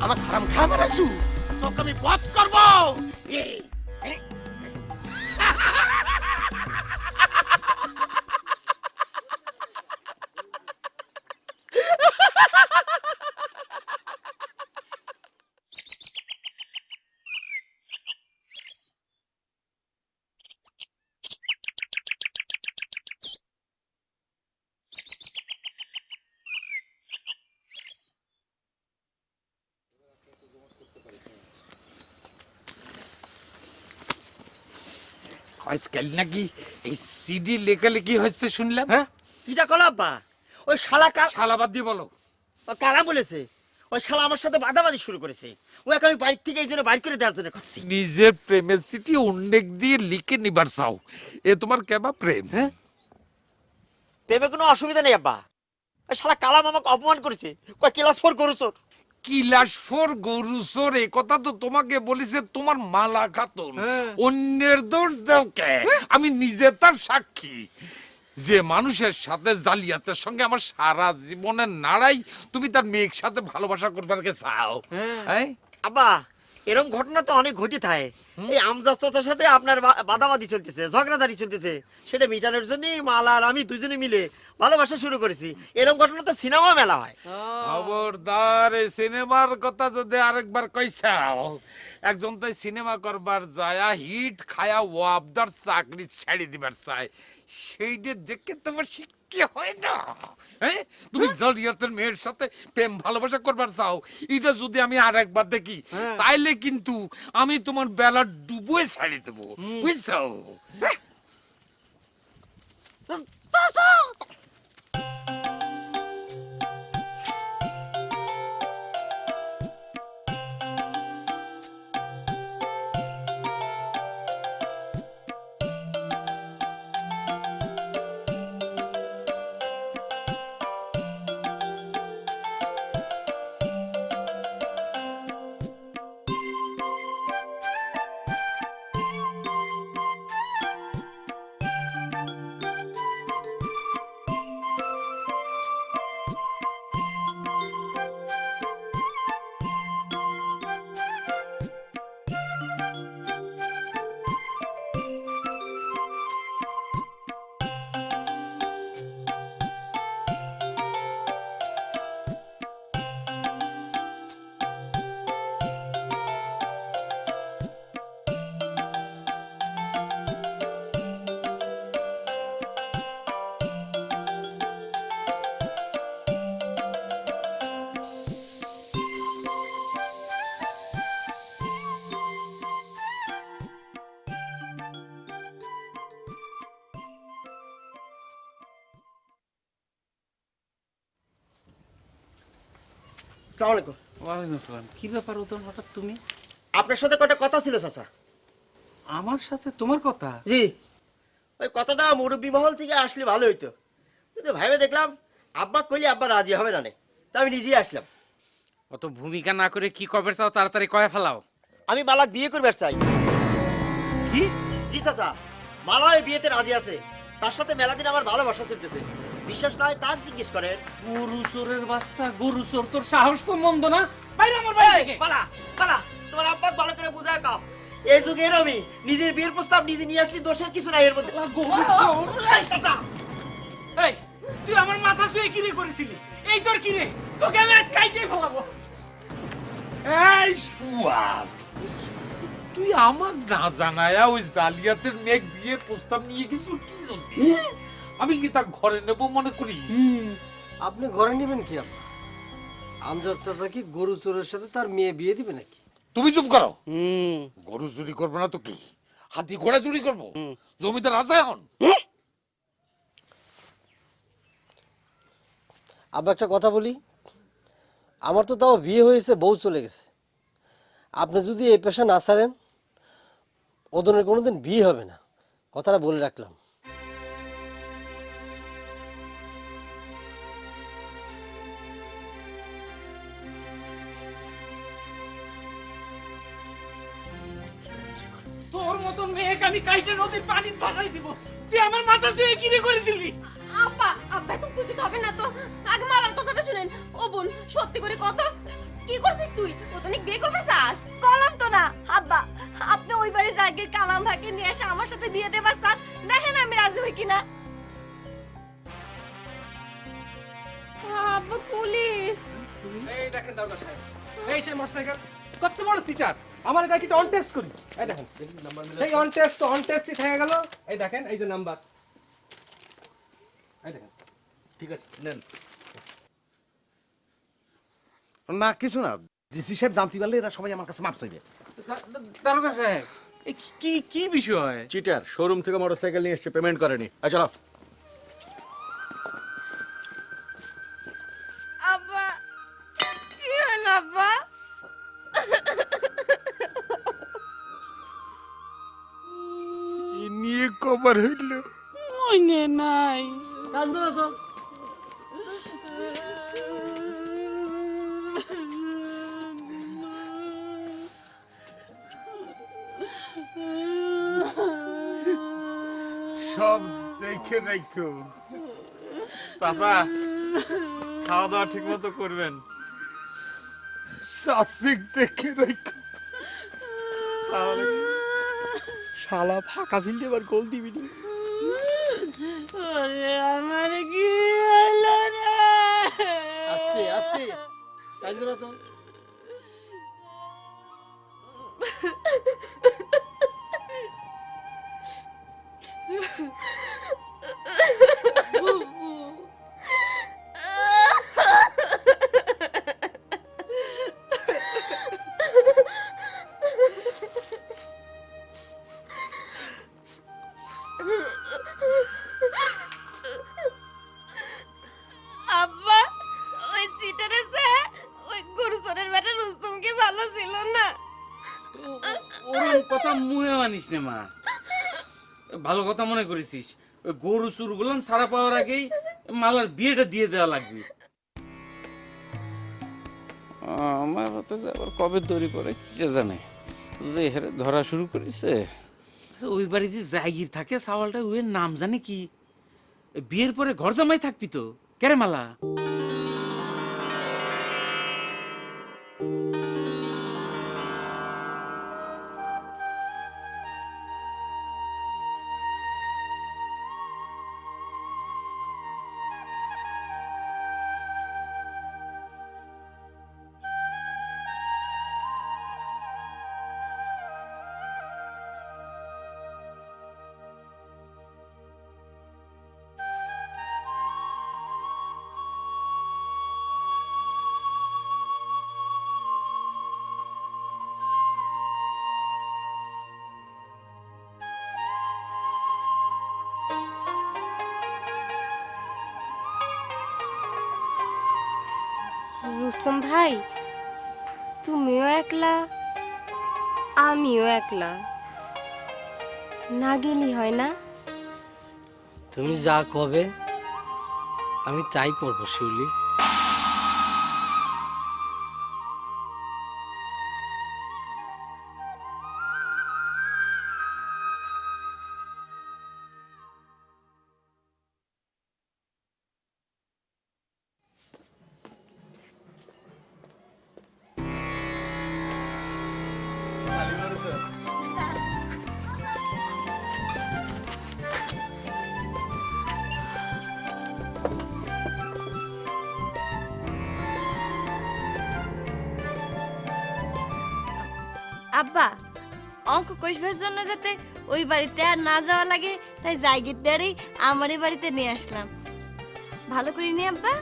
আমার খারাম খাবার আছু, তোকে আমি বধ করবো। এ, এ। আজকাল নাকি এই সিডি লেখালেখি হচ্ছে শুনলাম। হ্যাঁ কিটা কল আব্বা? ওই শালা শালাবাদ দিয়ে বলো। কালা বলেছে, ওই শালা আমার সাথে বাদাবাদি শুরু করেছে। ওকে আমি বাড়ি থেকে এই জন্য বাইর করে দেওয়ার জন্য করছি। নিজের প্রেমের সিটি অন্যেক দিয়ে লিখে নিবার চাও, এ তোমার কেবা প্রেম? হ্যাঁ প্রেমে কোনো অসুবিধা নেই আব্বা। ওই শালা কালাম আমাকে অপমান করেছে, কয় ক্লাস 4 গরু চোর। কিলাস ফোর গরু চোর এ কথা তো তোমাকে বলেছে তোমার মালা খাতুন। অন্যের দোষ দাও কে? আমি নিজে তার সাক্ষী। যে মানুষের সাথে জালিয়াতের সঙ্গে আমার সারা জীবনের নাড়াই, তুমি তার মেয়ের সাথে ভালোবাসা করবার কে চাও? হ্যাঁ আব্বা এরকম ঘটনা তো অনেক ঘটে থাকে। এই আমজাদ চাচার সাথে আপনার বাদাবাদি চলতেছে, ঝগড়াঝাড়ি চলতেছে, সেটা মিটানোর জন্য মালা আর আমি দুজনে মিলে ভালোবাসা শুরু করেছি। এরকম ঘটনা তো সিনেমা মেলা হয়। খবরদার, এই সিনেমার কথা যদি আরেকবার কইছাও, একজন তাই সিনেমা করবার যায় হিট খায়া ওয়াবদার চাকরি ছেড়ে দিবার চায়, সেইটা দেখে তোমার শিক্ষা হয় না? হ্যাঁ তুমি জলিয়াতের মেয়ের সাথে প্রেম ভালোবাসা করবার চাও, এটা যদি আমি আরেকবার দেখি তাইলে কিন্তু আমি তোমার বেলা ডুবোয় ছেড়ে দেবো, বুঝছো? আসসালামু আলাইকুম। ওয়ালাইকুম আসসালাম। কি ব্যাপার উদন, হঠাৎ তুমি? আপনার সাথে কয়টা কথা ছিল চাচা। আমার সাথে তোমার কথা? জি, ওই কথাটা মুরব্বী মহল থেকে আসলে ভালো হইতো, কিন্তু ভাইবে দেখলাম আব্বা কইলে আব্বা রাজি হবে না, তাই আমি নিজেই আসলাম। অত ভূমিকা না করে কি কবে চাও তাড়াতাড়ি কয়ে ফেলাও। আমি মালাক বিয়ে করবার চাই। কি? জি চাচা, মালা এই বিয়েতে রাজি আছে। তার সাথে মেলা দিন আমার ভালোবাসা চলতেছে। বিশ্বাস নয় তার জিজ্ঞেস করেন। গরু চোরের বাচ্চা, গরু চোর, তোর সাহস তো মন্দ না। বাইরে আমার বাড়ি থেকে। পালা পালা, তোমার আব্বাক ভালো করে বুঝায় কাও। এই যুগে এরমি নিজের বিয়ের প্রস্তাব নিজে নিয়ে আসলে দোষের কিছু নাই এর মধ্যে। এই চাচা, এই তুই আমার মাথা শুয়ে কিরে করেছিলি? এই তোর কিরে? তোকে আমি আজ কাইটে ফেলাবো। এই শুয়ার, তুই আমার না জানায়া ওই জালিয়াতের মেঘ বিয়ের প্রস্তাব নিয়ে গেছিল কি জন্য? আমি কি তার ঘরে নেব মনে করি? আপনি ঘরে নেবেন কি আব্বা? আমজাদ চাচা কি গরু চোরের সাথে তার মেয়ে বিয়ে দিবে নাকি? তুমি চুপ করো। গরু চুরি করবো না তো কি, হাতি ঘোড়া চুরি করবো? জমিদার আছে এখন? আব্বা একটা কথা বলি, আমার তো তাও বিয়ে হয়েছে, বউ চলে গেছে। আপনি যদি এই পেশা না ছাড়েন, ওদনের কোনোদিন বিয়ে হবে না, কথাটা বলে রাখলাম। আমি কাইটে নদীর পানি ভাসাই দিব। তুই আমার মাথা ছুঁয়ে কি রে করেছিলি? আব্বা আব্বা তো তুই হবে না তো, আগে মালার কথাটা শুনেন। ও বোন সত্যি করে কত কি করছিস তুই? ও তো অনেক বিয়ে করবে চাস। কলম তো না আব্বা, আপনি ওই বাড়ি জায়গার কালাম ভাইকে নিয়ে এসে আমার সাথে বিয়ে দেবার চান, দেখেন আমি রাজি হই কিনা। আব্বা পুলিশ। এই দেখেন দারোগা সাহেব, এই সেই মোটরসাইকেল কত বড় ফিচার, আমার গাড়ি কি অন টেস্ট করি। এই দেখেন সেই অন টেস্ট তো অন টেস্টই থেকে গেল। এই দেখেন এই যে নাম্বার, এই দেখেন। ঠিক আছে নেন। না কিছু না, ডিসি সাহেব জানতে পারলে এরা সবাই আমার কাছে মাপ চাইবে। দারোগা সাহেব, এ কি কি বিষয়? চিটার শোরুম থেকে মোটরসাইকেল নিয়ে এসে পেমেন্ট করেনি। চলো। আব্বা কি হলো আব্বা? এ নিয়ে কবার হইল? মনে নাই। কান্দো না তো। সব দেখে রাখো। চাচা, খাওয়া দাওয়া ঠিক মতো করবেন। সাসিক দেখে রাখো। শালা ফাঁকা ফিল্ডে এবার গোল দিবি না। আমার কি হলো রে? আস্তে আস্তে, কান্দো না তো। আব্বা ওই চিটারে সে ওই গুরুসরের বেটা রুস্তম কি ভালো ছিল না? ওরম কথা মুহে মানিস না মা। ভালো কথা মনে করেছিস। ওই গরু চুরগুলো সারা পাওয়ার আগেই মালার বিয়েটা দিয়ে দেওয়া লাগবে। আমার হতে আবার কবে তৈরি করে কি জানে, যে হেরে ধরা শুরু করেছে। ওই বাড়ি যে জায়গির থাকে সাওয়ালটা ওর নাম জানে কি? বিয়ের পরে ঘর জামাই থাকবি তো কেরে মালা? রুস্তম ভাই, তুমিও একলা আমিও একলা, না গেলি হয় না? তুমি যা কবে আমি তাই করবো শিউলি। আব্বা অঙ্ক কষবার জন্য যাতে ওই বাড়িতে আর না যাওয়া লাগে তাই জায়গিরটারই আমার এই বাড়িতে নিয়ে আসলাম। ভালো করে নি আব্বা?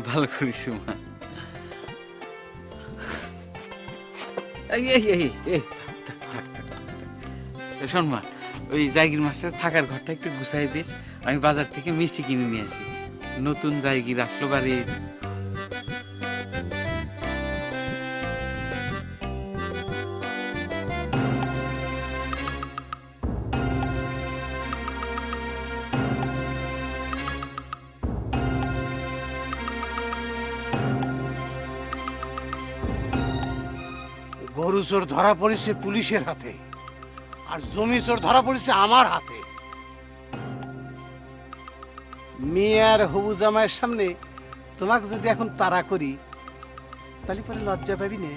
ভালো করিস মা। এই এই এই এই থাক, থাক, থাক, থাক, থাক। শোন মা, ওই জায়গির মাস্টার থাকার ঘরটা একটু গুছাই দিস। আমি বাজার থেকে মিষ্টি কিনে নিয়ে আসি। নতুন জায়গির আসলো বাড়ি। গরু চোর ধরা পড়েছে পুলিশের হাতে, আর জমি চোর ধরা পড়েছে আমার হাতে। মেয়ের হবু জামাইয়ের সামনে তোমাকে যদি এখন তাড়া করি তাহলে পরে লজ্জা পাবি না।